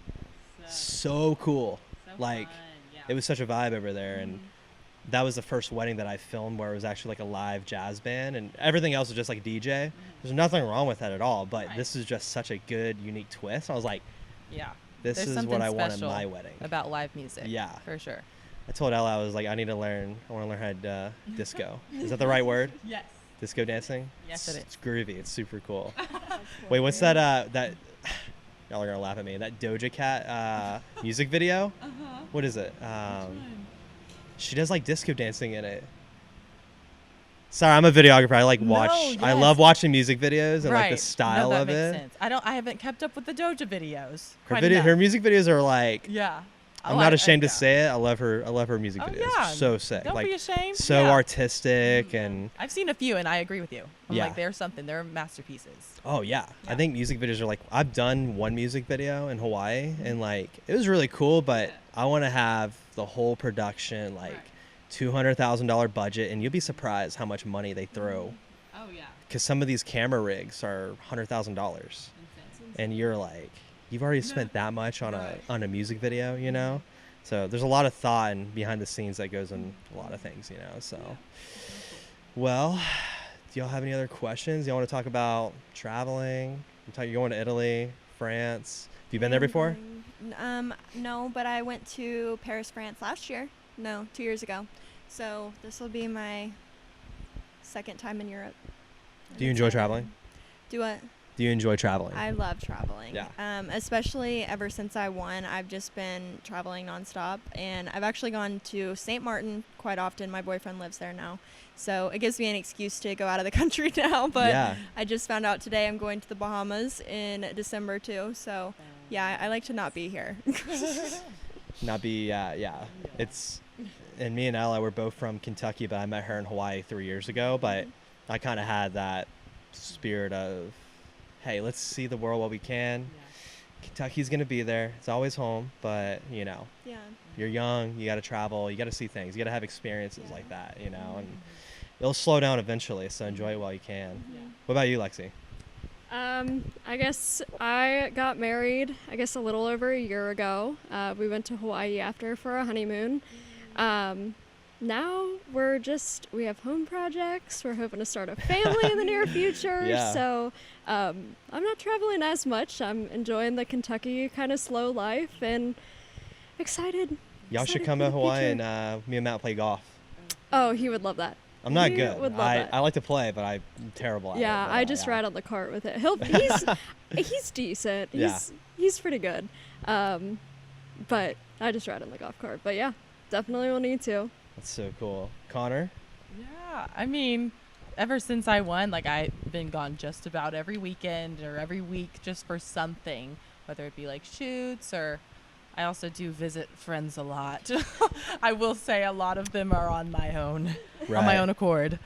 so cool. Like, it was such a vibe over there, and that was the first wedding that I filmed where it was actually like a live jazz band, and everything else was just like DJ. There's nothing wrong with that at all, but Right. this is just such a good, unique twist. I was like, Yeah. this There's is something what I want in special my wedding. About live music. Yeah. For sure. I told Ella, I was like, I want to learn how to disco. Is that the right word? Yes. Disco dancing? Yes, it is. It's groovy. It's super cool. Wait, what's that, y'all are going to laugh at me, that Doja Cat music video? What is it? She does like disco dancing in it. Sorry, I'm a videographer. I like watch. I yes. love watching music videos and like the Right. style no, that of makes it. Sense. I haven't kept up with the Doja videos. Her quite video, enough. her music videos are like. Yeah. I'm not ashamed to yeah. say it. I love her music Oh, videos. yeah. So sick. Don't like be ashamed. so Yeah. artistic and I've seen a few, and I agree with you. I'm Yeah. like, there's something. They're masterpieces. oh yeah. I Yeah. think music videos are like, I've done one music video in Hawaii and like it was really cool, but I want to have the whole production, like $200,000 budget, and you'll be surprised how much money they throw. Oh yeah. Because some of these camera rigs are $100,000, and you're like, you've already spent that much on a music video, you know. So there's a lot of thought and behind the scenes that goes in a lot of things, you know. So, well, do y'all have any other questions? Y'all want to talk about traveling? You're going to Italy, France. Have you been there before? No, but I went to Paris, France last year. No, 2 years ago. So this will be my second time in Europe. Do you enjoy traveling? Do what? Do you enjoy traveling? I love traveling. Yeah. Especially ever since I won, I've just been traveling nonstop. And I've actually gone to St. Martin quite often. My boyfriend lives there now. So it gives me an excuse to go out of the country now. But Yeah. I just found out today I'm going to the Bahamas in December too. So yeah, I like to not be here. Not be, yeah. It's, and me and Ella, we're both from Kentucky, but I met her in Hawaii 3 years ago. But I kind of had that spirit of, hey, let's see the world while we can. Kentucky's going to be there. It's always home, but, you know, Yeah. you're young, you got to travel, you got to see things, you got to have experiences like that, you know, and it'll slow down eventually, so enjoy it while you can. What about you, Lexie? I guess I got married, a little over a year ago. We went to Hawaii after for a honeymoon. Now we have home projects. We're hoping to start a family in the near future. Yeah. So I'm not traveling as much. I'm enjoying the Kentucky kind of slow life and excited. Y'all should Excited come for to the Hawaii future. and me and Matt play golf. Oh, he would love that. I'm not He good. would love that. I like to play, but I'm terrible at it. Yeah, but, I just ride on the cart with it. He's decent. Yeah. He's pretty good. But I just ride on the golf cart. But yeah, definitely will need to. That's so cool. Connor? Yeah, I mean, ever since I won, like I've been gone just about every weekend or every week just for something, whether it be like shoots or I also do visit friends a lot. I will say a lot of them are on my own accord,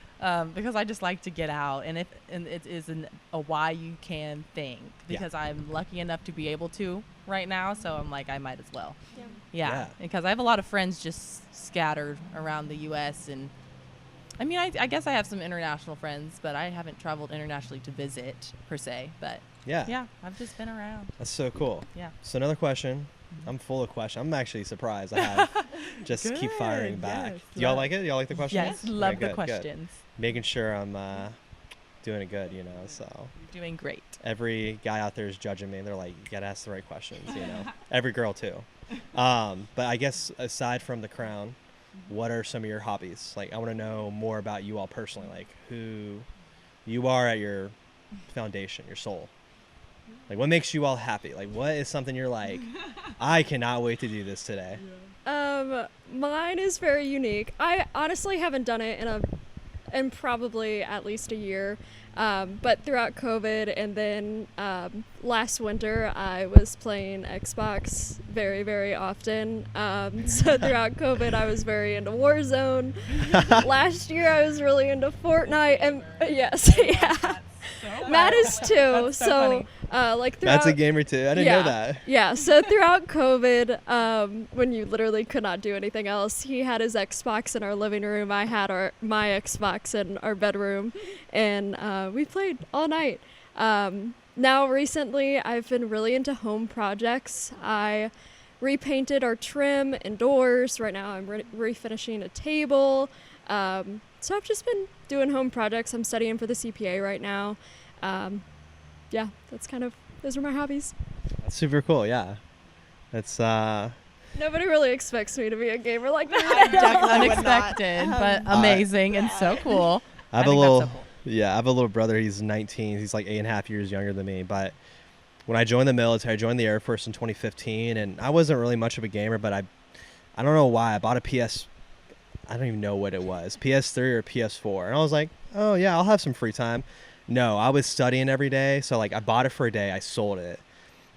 because I just like to get out, and it is a why you can thing because I'm lucky enough to be able to right now, so I'm like I might as well. Yeah, because I have a lot of friends just scattered around the U.S. and I mean I guess I have some international friends, but I haven't traveled internationally to visit per se. But yeah, I've just been around. That's so cool. Yeah. So another question. I'm full of questions. I'm actually surprised. I have just keep firing back. Yes, Do y'all like it? Y'all like the questions? Yes, love Okay, the questions. Making sure I'm doing it good, you know. So You're doing great. every guy out there is judging me. They're like, you gotta ask the right questions, you know. Every girl too. But I guess aside from the crown, what are some of your hobbies? Like, I want to know more about you all personally, like who you are at your foundation, your soul. Like, what makes you all happy? Like, what is something you're like, I cannot wait to do this today? Mine is very unique. I honestly haven't done it in probably at least a year. But throughout COVID and then last winter, I was playing Xbox very, very often. So throughout COVID, I was very into Warzone. Last year, I was really into Fortnite. And yes, yeah. Matt is too. That's so like throughout. That's a gamer too. I didn't know that. Yeah. So throughout COVID, when you literally could not do anything else, he had his Xbox in our living room. I had my Xbox in our bedroom, and we played all night. Now recently, I've been really into home projects. I repainted our trim indoors. Right now, I'm refinishing a table. So I've just been doing home projects. I'm studying for the CPA right now. Yeah, those are my hobbies. That's super cool. Yeah. That's Nobody really expects me to be a gamer like that. Unexpected, but amazing and so cool. I have a think little, that's so cool. yeah, I have a little brother. He's 19. He's like 8.5 years younger than me. But when I joined the military, I joined the Air Force in 2015, and I wasn't really much of a gamer. But I don't know why I bought a PS. I don't even know what it was, PS3 or PS4, and I was like, oh yeah, I'll have some free time. No, I was studying every day, so like I bought it for a day, I sold it.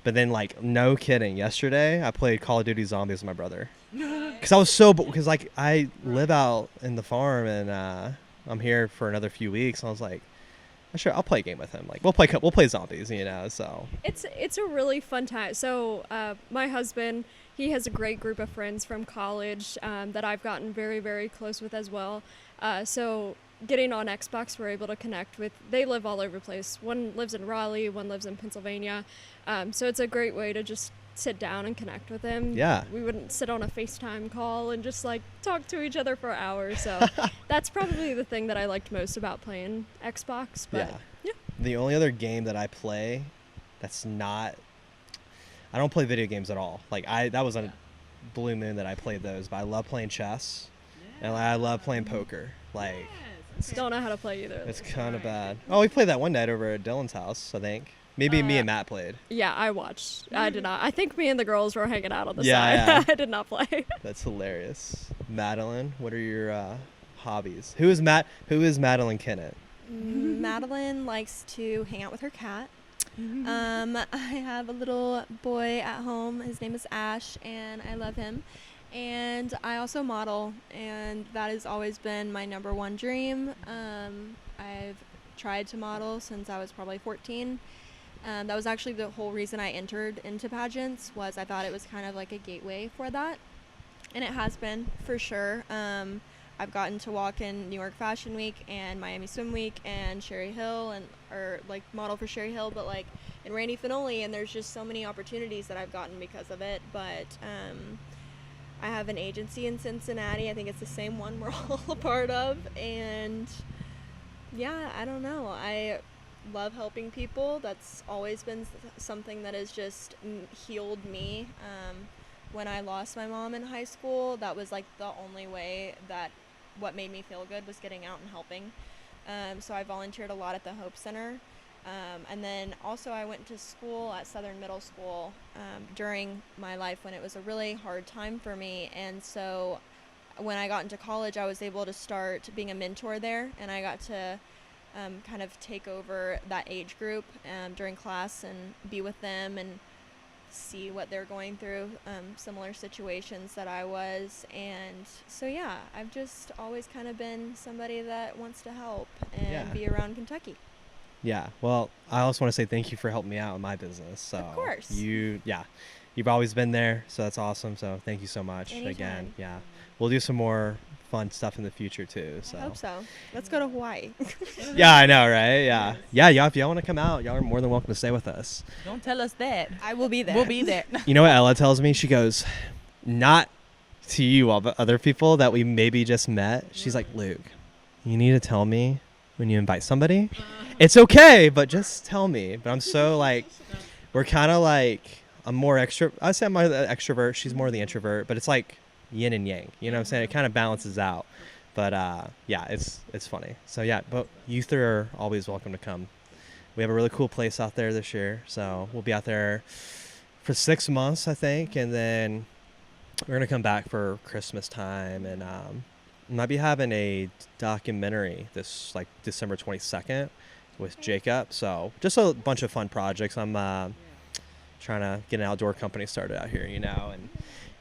But then, like, no kidding, yesterday I played Call of Duty Zombies with my brother because I was because like I live out in the farm and I'm here for another few weeks. And I was like, sure, I'll play a game with him. Like we'll play zombies, you know. So it's a really fun time. So my husband, he has a great group of friends from college that I've gotten very, very close with as well. So getting on Xbox, we're able to connect with. They live all over the place. One lives in Raleigh, one lives in Pennsylvania. So it's a great way to just sit down and connect with them. Yeah. We wouldn't sit on a FaceTime call and just like talk to each other for hours. So that's probably the thing that I liked most about playing Xbox. But yeah. The only other game that I play that's not, I don't play video games at all. Like that was a blue moon that I played those, but I love playing chess, and I love playing poker. Like, Don't know how to play either. it's kind of bad. Oh, we played that one night over at Dylan's house, I think. Maybe me and Matt played. Yeah, I watched. I did not. I think me and the girls were hanging out on the Yeah, side. yeah. I did not play. That's hilarious. Madalyne, what are your hobbies? Who is Madalyne Kinnet? Madalyne likes to hang out with her cat. I have a little boy at home. His name is Ash, and I love him. And I also model, and that has always been my number one dream. I've tried to model since I was probably 14. That was actually the whole reason I entered into pageants, was I thought it was kind of like a gateway for that. And it has been, for sure. I've gotten to walk in New York Fashion Week and Miami Swim Week and Sherry Hill, or like model for Sherry Hill, but like in Randy Finoli, and there's just so many opportunities that I've gotten because of it. But I have an agency in Cincinnati. I think it's the same one we're all a part of. And yeah, I don't know. I love helping people. That's always been something that has just healed me. When I lost my mom in high school, that was like the only way that what made me feel good was getting out and helping. So I volunteered a lot at the Hope Center. And then also I went to school at Southern Middle School during my life when it was a really hard time for me. And so when I got into college, I was able to start being a mentor there, and I got to kind of take over that age group during class and be with them and see what they're going through, similar situations that I was. And so yeah, I've just always kind of been somebody that wants to help and be around Kentucky. Yeah, well, I also want to say thank you for helping me out in my business. So Of course. You've always been there, so that's awesome. So thank you so much. Anytime. Again. Yeah, we'll do some more fun stuff in the future too. So I hope so. Let's go to Hawaii. yeah, I know, right? Yeah. If y'all want to come out, y'all are more than welcome to stay with us. Don't tell us that. I will be there. We'll be there. You know what Ella tells me? She goes, not to you all, but other people that we maybe just met. She's like, Luke, you need to tell me when you invite somebody. It's okay, but just tell me. But I'm so like, we're kind of like, I'm more extra. I say I'm more the extrovert. She's more the introvert, but it's like yin and yang. You know what I'm saying? It kind of balances out. But yeah, it's funny. So yeah, but you three are always welcome to come. We have a really cool place out there this year, so we'll be out there for 6 months, I think, and then we're gonna come back for Christmas time, and might be having a documentary this like December 22nd with Jacob. So just a bunch of fun projects. I'm trying to get an outdoor company started out here, and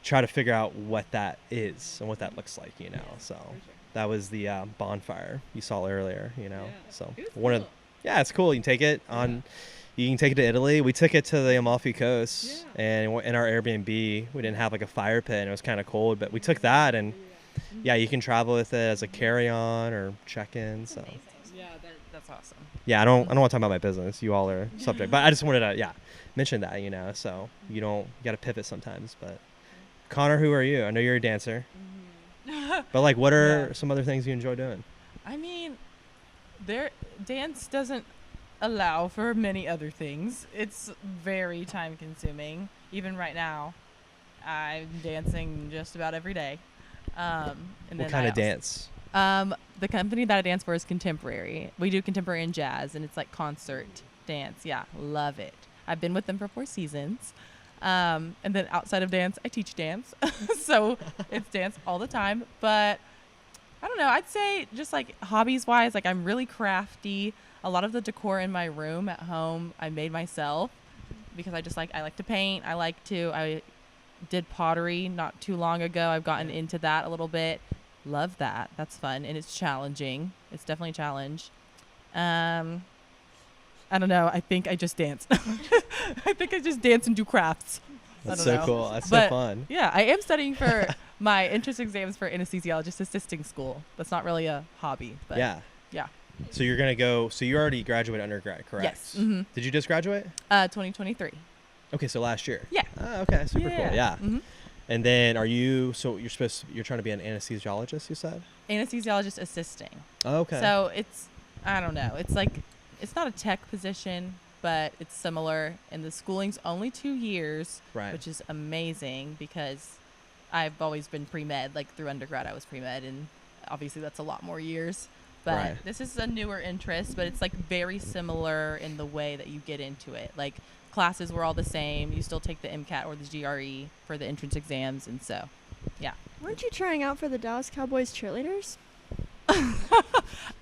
try to figure out what that is and what that looks like, So that was the bonfire you saw earlier, So it's cool. You can take it on. You can take it to Italy. We took it to the Amalfi Coast, and in our Airbnb, we didn't have like a fire pit, and it was kind of cold, but we took that, and you can travel with it as a carry-on or check-in. So That's awesome. yeah, I don't want to talk about my business. You all are subject, but I just wanted to mention that, so you got to pivot sometimes. But Connor, who are you? I know you're a dancer, but like, what are some other things you enjoy doing? I mean, dance doesn't allow for many other things. It's very time consuming. Even right now, I'm dancing just about every day. And what kind of dance? The company that I dance for is Contemporary. We do contemporary and jazz, and it's like concert dance. Yeah, love it. I've been with them for 4 seasons. And then outside of dance, I teach dance. So it's dance all the time. But I don't know. I'd say just like hobbies wise, like I'm really crafty. A lot of the decor in my room at home, I made myself because I like to paint. I did pottery not too long ago. I've gotten into that a little bit. Love that. That's fun. And it's challenging. It's definitely a challenge. I don't know. I think I just dance. I think I just dance and do crafts. That's I so don't know. cool. That's But so fun. Yeah, I am studying for my entrance exams for anesthesiologist assisting school. That's not really a hobby, but Yeah. yeah. So you're gonna go. So you already graduated undergrad, correct? Yes. Mm-hmm. Did you just graduate? 2023. Okay, so last year. Yeah. Okay, super cool. Yeah. Mm-hmm. And then you're trying to be an anesthesiologist, you said? Anesthesiologist assisting. Oh, okay. So I don't know. It's like, it's not a tech position. but it's similar. And the schooling's only 2 years, Right. which is amazing because I've always been pre-med. Like through undergrad, I was pre-med, and obviously that's a lot more years. But Right. this is a newer interest, but it's like very similar in the way that you get into it. Like classes were all the same. You still take the MCAT or the GRE for the entrance exams, and so, yeah. Weren't you trying out for the Dallas Cowboys cheerleaders?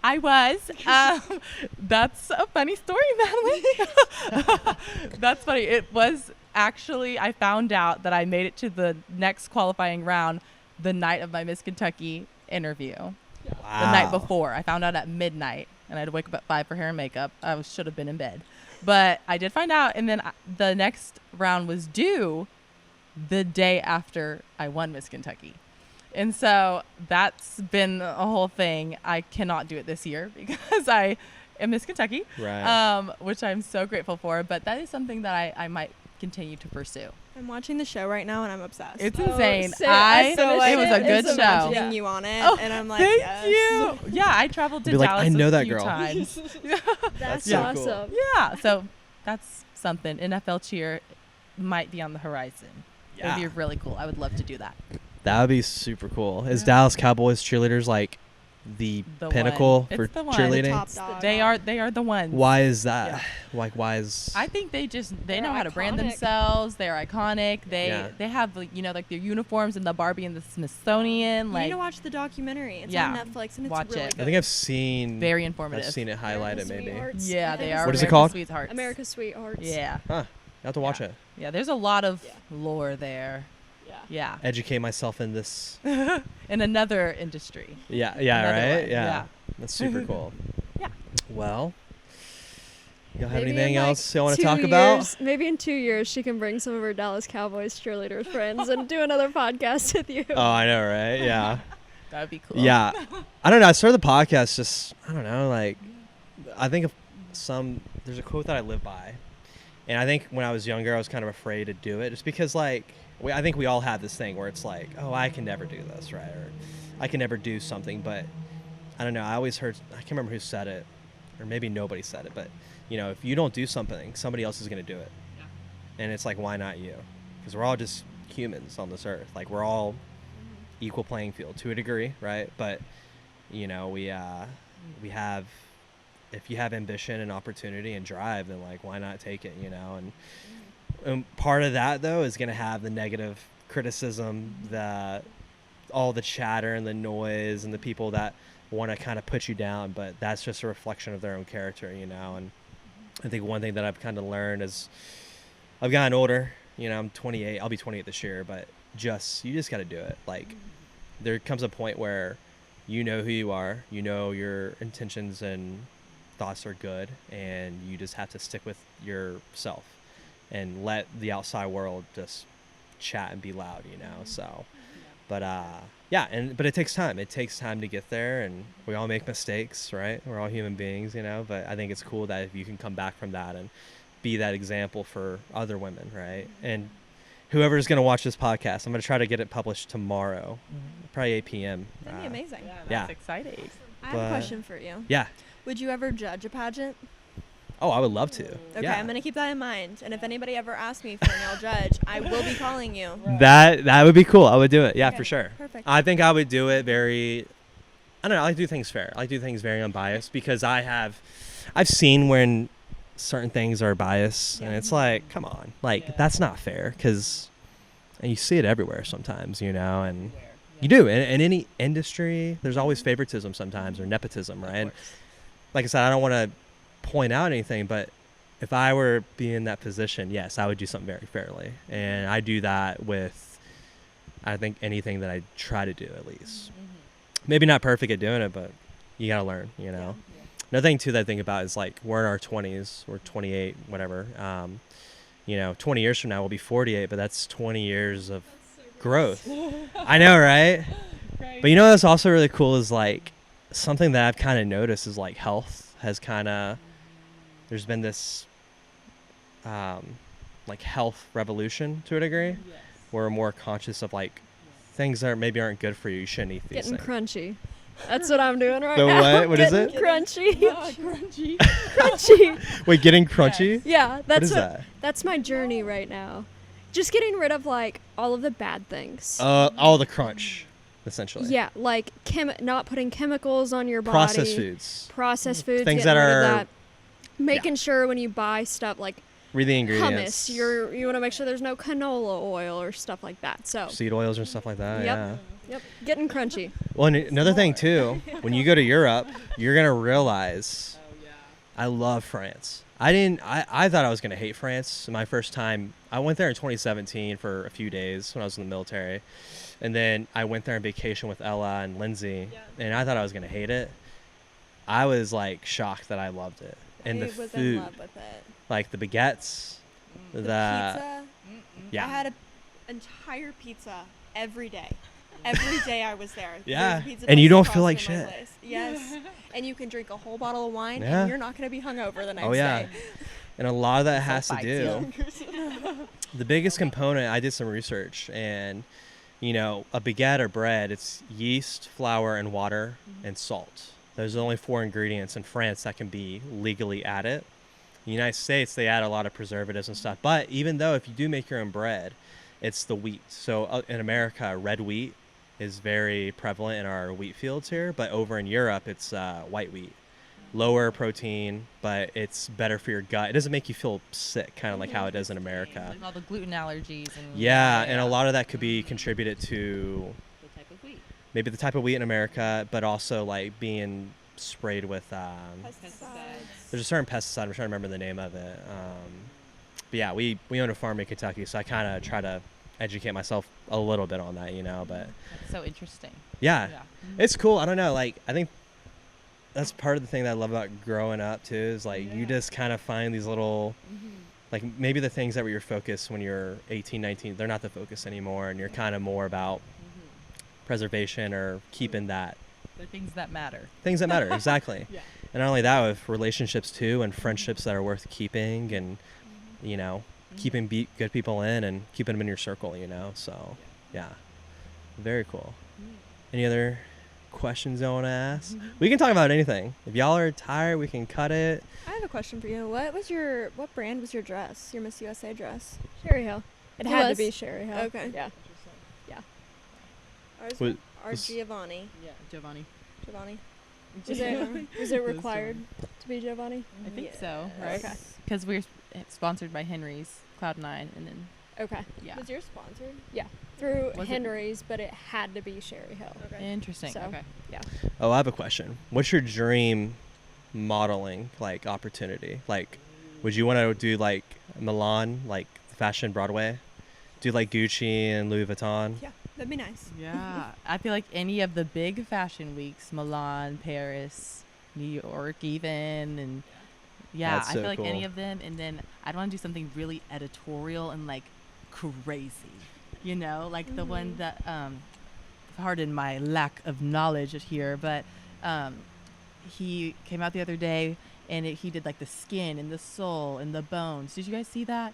I was. That's a funny story, Madalyne. That's funny. It was actually, I found out that I made it to the next qualifying round the night of my Miss Kentucky interview. Wow. The night before. I found out at midnight, and I had to wake up at 5 for hair and makeup. I should have been in bed. But I did find out, and then the next round was due the day after I won Miss Kentucky. And so that's been a whole thing. I cannot do it this year because I am Miss Kentucky, Right. which I'm so grateful for. But that is something that I might continue to pursue. I'm watching the show right now and I'm obsessed. It's insane. So I it was a good it's show. imagining you on it, Oh, and I'm like, thank yes. you. Yeah, I traveled to Be like, Dallas I know a that few girl. times. That's so awesome. cool. Yeah, so that's something. NFL cheer might be on the horizon. It would be really cool. I would love to do that. That would be super cool. Is Yeah. Dallas Cowboys cheerleaders like the The pinnacle one. for It's the one. cheerleading? Top dog. They are the ones. Why is that? Yeah. Like, why is? I think they know They're how to brand iconic. themselves. They're iconic. Yeah. They have like, like their uniforms and the Barbie and the Smithsonian. You Like need to watch the documentary. It's Yeah. on Netflix and it's Watch really it. good. I think I've seen. very I've informative. seen it highlighted America's maybe. Sweethearts. Yeah, I they think are. What is it it's called? Sweethearts. America's Sweethearts. Yeah. Huh. I have to watch Yeah. it. Yeah, there's a lot of Yeah. lore there. Yeah. Yeah. Educate myself in this. In another industry. Yeah. Another Right. one. Yeah. Yeah. That's super cool. Yeah. Well, y'all have Maybe in, anything like, else you want to 2 talk about? years- Maybe in 2 years she can bring some of her Dallas Cowboys cheerleader friends and do another podcast with you. Oh, I know, right? Yeah. That would be cool. Yeah. I don't know. I started the podcast just, I don't know, like, I think of there's a quote that I live by. And I think when I was younger, I was kind of afraid to do it just because, like, I think we all have this thing where it's like, oh, I can never do this, right? Or I can never do something. But I don't know. I always heard, I can't remember who said it, or maybe nobody said it, but, if you don't do something, somebody else is going to do it. And it's like, why not you? Because we're all just humans on this earth. Like, we're all equal playing field to a degree, right? But, we have, if you have ambition and opportunity and drive, then, like, why not take it, And part of that, though, is going to have the negative criticism, all the chatter and the noise and the people that want to kind of put you down, but that's just a reflection of their own character, And I think one thing that I've kind of learned is I've gotten older, I'm 28, I'll be 28 this year, but you just got to do it. Like, there comes a point where you know who you are, your intentions and thoughts are good, and you just have to stick with yourself and let the outside world just chat and be loud, so but but it takes time. It takes time to get there, and we all make mistakes, right? We're all human beings, but I think it's cool that if you can come back from that and be that example for other women, right? And whoever's going to watch this podcast, I'm going to try to get it published tomorrow, probably 8 p.m. That'd be amazing. Yeah, Yeah. that's exciting. I have a But- question for you. Yeah. Would you ever judge a pageant? Oh, I would love to. Okay, Yeah. I'm going to keep that in mind. And if anybody ever asks me for a male judge, I will be calling you. That would be cool. I would do it. Yeah, Okay, for sure. perfect. I think I would do it I don't know. I like to do things fair. I like to do things very unbiased because I've seen when certain things are biased, and it's like, come on, like that's not fair because you see it everywhere sometimes, and you do in any industry. There's always favoritism sometimes or nepotism, right? And like I said, I don't want to point out anything, but if I were be in that position, yes, I would do something very fairly, and I do that with, I think, anything that I try to do at least. Maybe not perfect at doing it, but you gotta learn, Another thing too that I think about is like we're in our 20s, we're 28, whatever. 20 years from now we'll be 48, but that's 20 years of growth. I know, right? But that's also really cool is like something that I've kind of noticed is like health has kind of, there's been this like health revolution to a degree. Where we're more conscious of like things that maybe aren't good for you. You shouldn't eat these Getting things. crunchy. That's what I'm doing right The now. what? What is Getting it? Crunchy. Crunchy. Crunchy. Wait, getting crunchy? Yeah, What that's is that? That's my journey right now. Just getting rid of like all of the bad things. All the crunch, essentially. Yeah, like not putting chemicals on your body. Processed foods. Processed foods. Things getting that rid of are- that. Making sure when you buy stuff like Read the ingredients. hummus, you want to make sure there's no canola oil or stuff like that. So. Seed oils and stuff like that. Yep. Yeah. Yep. Getting crunchy. Well, and another thing too, when you go to Europe, you're gonna realize I love France. I thought I was gonna hate France. My first time, I went there in 2017 for a few days when I was in the military, and then I went there on vacation with Ella and Lindsay, and I thought I was gonna hate it. I was like shocked that I loved it, and the I was in food, love with it. like the baguettes, The the pizza. yeah. I had an entire pizza every day. Every day I was there. Yeah. There's a pizza And you place don't across feel like from my shit. place. Yes. And you can drink a whole bottle of wine, Yeah. and you're not going to be hungover the next Oh yeah, day. and a lot of that So has to do. The biggest component, I did some research, and a baguette or bread, it's yeast, flour, and water, and salt. Those are the only 4 ingredients in France that can be legally added. In the United States, they add a lot of preservatives and stuff. But even though if you do make your own bread, it's the wheat. So in America, red wheat is very prevalent in our wheat fields here. But over in Europe, it's white wheat. Lower protein, but it's better for your gut. It doesn't make you feel sick, kind of like how it does in America. Like all the gluten allergies and Yeah, and a lot of that could be contributed to the type of wheat. maybe the type of wheat in America, but also like being sprayed with there's a certain pesticide. I'm trying to remember the name of it. But yeah, we own a farm in Kentucky, so I kind of try to educate myself a little bit on that, But That's so interesting. yeah, Yeah. it's cool. I don't know. Like I think that's part of the thing that I love about growing up too. Is like you just kind of find these little. Like maybe the things that were your focus when you're 18, 19, they're not the focus anymore, and you're kind of more about preservation or keeping that The things that matter. things that matter. Exactly. Yeah. And not only that, with relationships too, and friendships that are worth keeping, and keeping good people in and keeping them in your circle. So yeah, very cool. Any other questions you want to ask? We can talk about anything. If y'all are tired, we can cut it. I have a question for you. What brand was your dress? Your Miss USA dress? Sherry Hill. It It had to was? be Sherry Hill. Okay. Yeah. Ours Was- our was- Giovanni. Yeah, Giovanni. Giovanni. Was it required to be Giovanni? I think Yeah. so, right? Okay. Because we're sponsored by Henry's Cloud9, and then Okay. yeah, Was yours sponsored? Through Was it- Henry's, but it had to be Sherry Hill. Okay. interesting. So- Okay. Oh, I have a question. What's your dream modeling opportunity? Like, would you want to do like Milan, like fashion Broadway? Do like Gucci and Louis Vuitton? Yeah, that'd be nice. Yeah, I feel like any of the big fashion weeks, Milan, Paris, New York, even, and yeah, That's I so feel like any cool. of them. And then I'd want to do something really editorial and like crazy, like the one that pardon my lack of knowledge here, but he came out the other day and he did like the skin and the soul and the bones. Did you guys see that?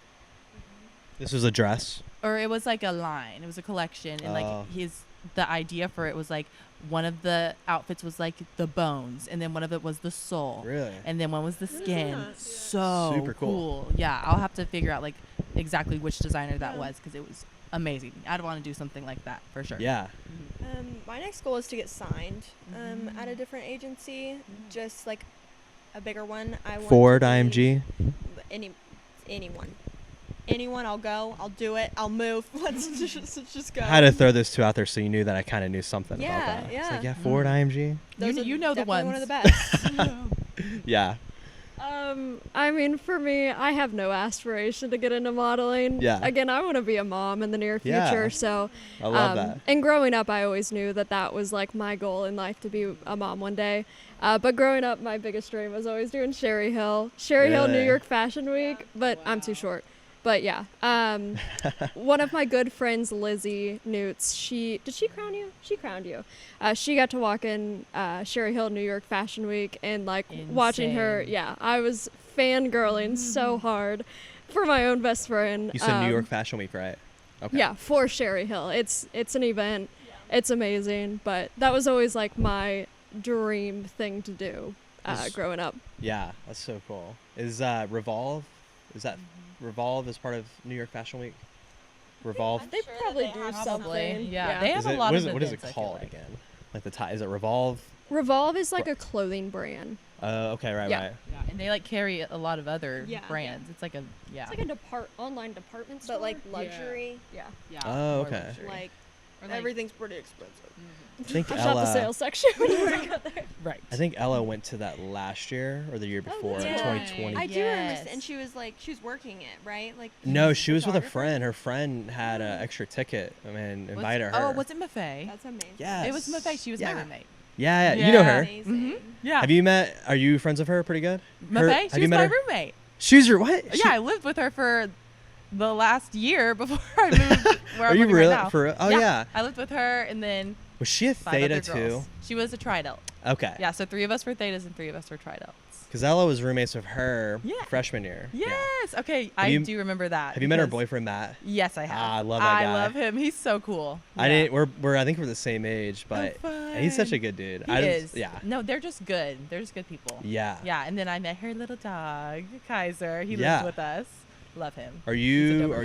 This was a dress. Or it was like a line. It was a collection, and Oh. like the idea for it was like one of the outfits was like the bones, and then one of it was the soul, Really? and then one was the skin. Yeah. So Super cool. Yeah, I'll have to figure out like exactly which designer that was because it was amazing. I'd want to do something like that for sure. Yeah. My next goal is to get signed at a different agency, just like a bigger one. I want Ford to be- IMG. Anyone, I'll go. I'll do it. I'll move. Let's just go. I had to throw those two out there so you knew that I kind of knew something Yeah, about that. It's like, yeah. yeah, Ford IMG. Those You are know the definitely ones. one of the best. Yeah. I mean, for me, I have no aspiration to get into modeling. Yeah. Again, I want to be a mom in the near Yeah. future. So, I love that. And growing up, I always knew that was like my goal in life to be a mom one day. But growing up, my biggest dream was always doing Sherry Hill, New Really? York Fashion Week. But I'm too short. But yeah, one of my good friends, Lizzie Newts, did she crown you? She crowned you. She got to walk in Sherry Hill, New York Fashion Week, and like watching her. Insane. Yeah, I was fangirling so hard for my own best friend. You said New York Fashion Week, right? Okay. Yeah, for Sherry Hill. It's an event, It's amazing, but that was always like my dream thing to do growing up. Yeah, that's so cool. Is Revolve? Is that Revolve as part of New York Fashion Week? Revolve. They probably do something. Yeah, they have Is a it, lot what of is it, what is it events, I feel called like. again? Like the tie? Is it Revolve? Revolve is like a clothing brand. Okay, right, Yeah. right. Yeah, and they like carry a lot of other Yeah. brands. It's like a It's like a online department store. But like luxury, Yeah. yeah. Oh, more okay. luxury. like Or, like- everything's pretty expensive. I think I shop the Ella. sales section when you want to go there. Right. I think Ella went to that last year or the year before, in that's 2020. I do remember, Yes. and she was working it, right? Like No, she was with a photographer? friend. Her friend had an extra ticket. I mean, invited her. Oh, was it Maffei? That's amazing. Yes. It was Maffei. She was Yeah. my roommate. Yeah, you know her. Amazing. Mhm. Yeah. Have you met? Are you friends with her? Pretty good. Her- Maffei? have She you was met my her? roommate. She's your what? Yeah, I lived with her for the last year before I moved where Are I'm you living really right now. for real? Oh yeah. I lived with her and then Was she a 5 Theta other too? girls. She was a tridelt. Okay. Yeah, so 3 of us were Thetas and 3 of us were tridelts. Because Ella was roommates with her Yeah. freshman year. Yeah. Yes. Okay, I you- do remember that. Have you met her because- boyfriend Matt? Yes, I have. Ah, I love that guy. I love him. He's so cool. I Yeah. didn't. We're I think we're the same age, but he's such a fun. good dude. He I is. just, yeah. No, they're just good. They're just good people. Yeah. Yeah, and then I met her little dog, Kaiser. He Yeah. lives with us. Love him. Are He's a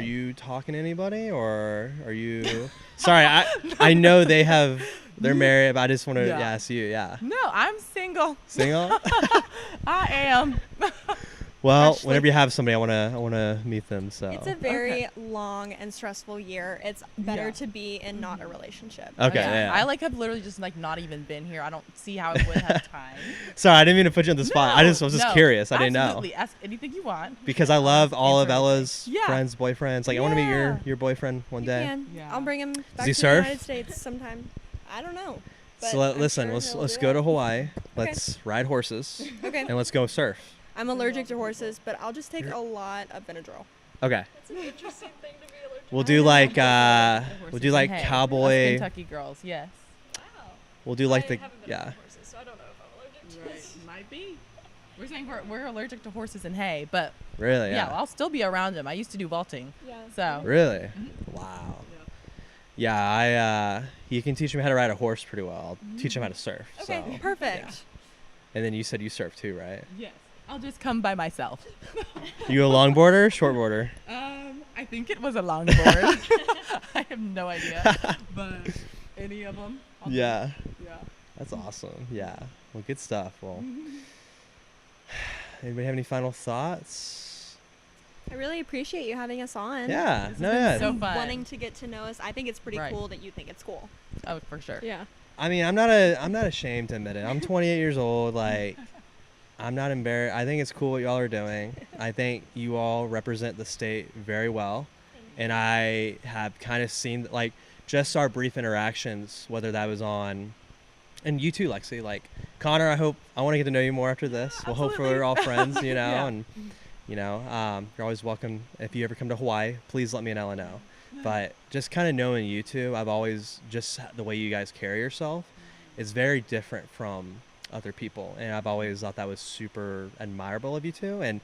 you Doberman. talking to anybody or are you? Sorry, I know they're married, but I just want to Yeah. ask you. Yeah. No, I'm single. Single? I am. Well, Actually- whenever you have somebody, I wanna meet them. So. It's a very long and stressful year. It's better Yeah. to be in not a relationship. Okay. Yeah. I like have literally just like not even been here. I don't see how I would have time. Sorry, I didn't mean to put you on the spot. I was just No, curious. I didn't know. Absolutely. Ask anything you want. Because I love all of Answer everything. Ella's Yeah. friends, boyfriends. Like I want to meet Yeah. your boyfriend one You day. can. Yeah. I'll bring him back he to surf? the United States sometime. I don't know. So but I'm listen, sure let's he'll let's do go it. to Hawaii. Let's ride horses Okay. and let's go surf. I'm allergic to horses, but I'll just take a lot of Benadryl. Okay. It's an interesting thing to be allergic We'll do like Horses we'll do and like hay. Us cowboy. Kentucky girls, yes. Wow. We'll do like I the haven't been yeah. around horses, so I don't know if I'm allergic to it. Might be. We're saying we're allergic to horses and hay, but Really? yeah, Yeah. I'll still be around them. I used to do vaulting, Yeah. so Really? Mm-hmm. Wow. Yeah, you can teach him how to ride a horse pretty well. I'll teach him how to surf. Okay, so, perfect. yeah. And then you said you surf too, right? yes, I'll just come by myself. You a longboarder, shortboarder? I think it was a longboard. I have no idea, but any of them. Yeah. Yeah. That's awesome. Yeah. Well, good stuff. Well, anybody have any final thoughts? I really appreciate you having us on. Yeah. This No, has yeah. been so fun. Wanting to get to know us. I think it's pretty Right. cool that you think it's cool. Oh, for sure. Yeah. I mean, I'm not ashamed to admit it. I'm 28 years old. Like, I'm not embarrassed. I think it's cool what y'all are doing. I think you all represent the state very well. And I have kind of seen, like, just our brief interactions, whether that was on, and you too, Lexie. Like, Connor, I want to get to know you more after this. We'll hopefully we're all friends, you know, Yeah. and, you know, you're always welcome. If you ever come to Hawaii, please let me and Ella know. But just kind of knowing you two, I've always just the way you guys carry yourself is very different from other people. And I've always thought that was super admirable of you two. And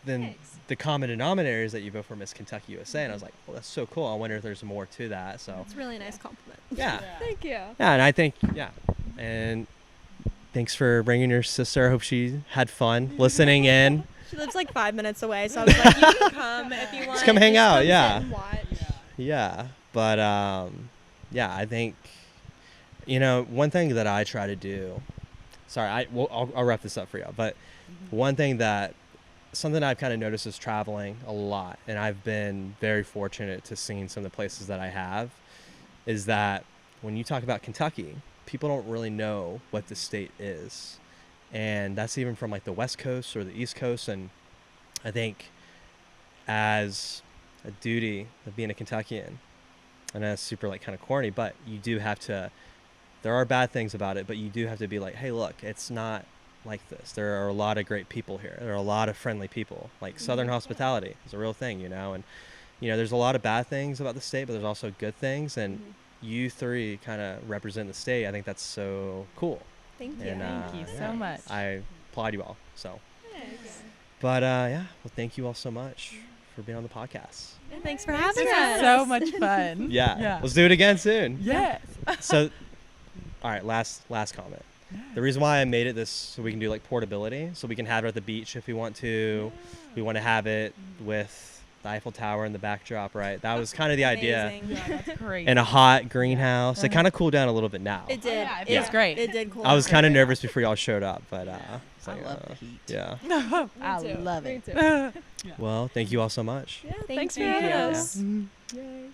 then Thanks. the common denominator is that you vote for Miss Kentucky USA. And I was like, well, that's so cool. I wonder if there's more to that. So, It's a really nice compliment. yeah. Thank you. Yeah. And I think, yeah. And thanks for bringing your sister. I hope she had fun listening in. She lives like 5 minutes away, so I was like, you can come if you want. come hang out, sit yeah. and watch. Yeah, but yeah, I think, you know, one thing that I try to do. Sorry, I'll wrap this up for you. But one thing something I've kind of noticed is traveling a lot, and I've been very fortunate to seeing some of the places that I have, is that when you talk about Kentucky, people don't really know what the state is, and that's even from like the West Coast or the East Coast, and I think as a duty of being a Kentuckian, and that's super like kind of corny, but you do have to, there are bad things about it, but you do have to be like, hey, look, it's not like this. There are a lot of great people here. There are a lot of friendly people. Like Southern hospitality is a real thing, you know, and you know, there's a lot of bad things about the state, but there's also good things, and you three kind of represent the state. I think that's so cool. Thank you. And Thank you yeah, so much. I applaud you all. So, Thanks. but yeah, well, thank you all so much for being on the podcast. Thanks for having This us. was so much fun. Yeah. Yeah. Let's do it again soon. Yes. So, all right, last comment. The reason why I made it this so we can do like portability, so we can have it at the beach if we want to. We want to have it with the Eiffel Tower in the backdrop, right? That was kind of the idea. Amazing. Yeah, that's great. In a hot greenhouse. It kind of cooled down a little bit now. It did. yeah, it It- feels great. It did cool. I was down. kind of nervous before y'all showed up, but it's I like, love the heat. yeah. I too. love Me it. too. Well, thank you all so much. Yeah, Thank thanks for you. having Yeah. us. Mhm. Yay.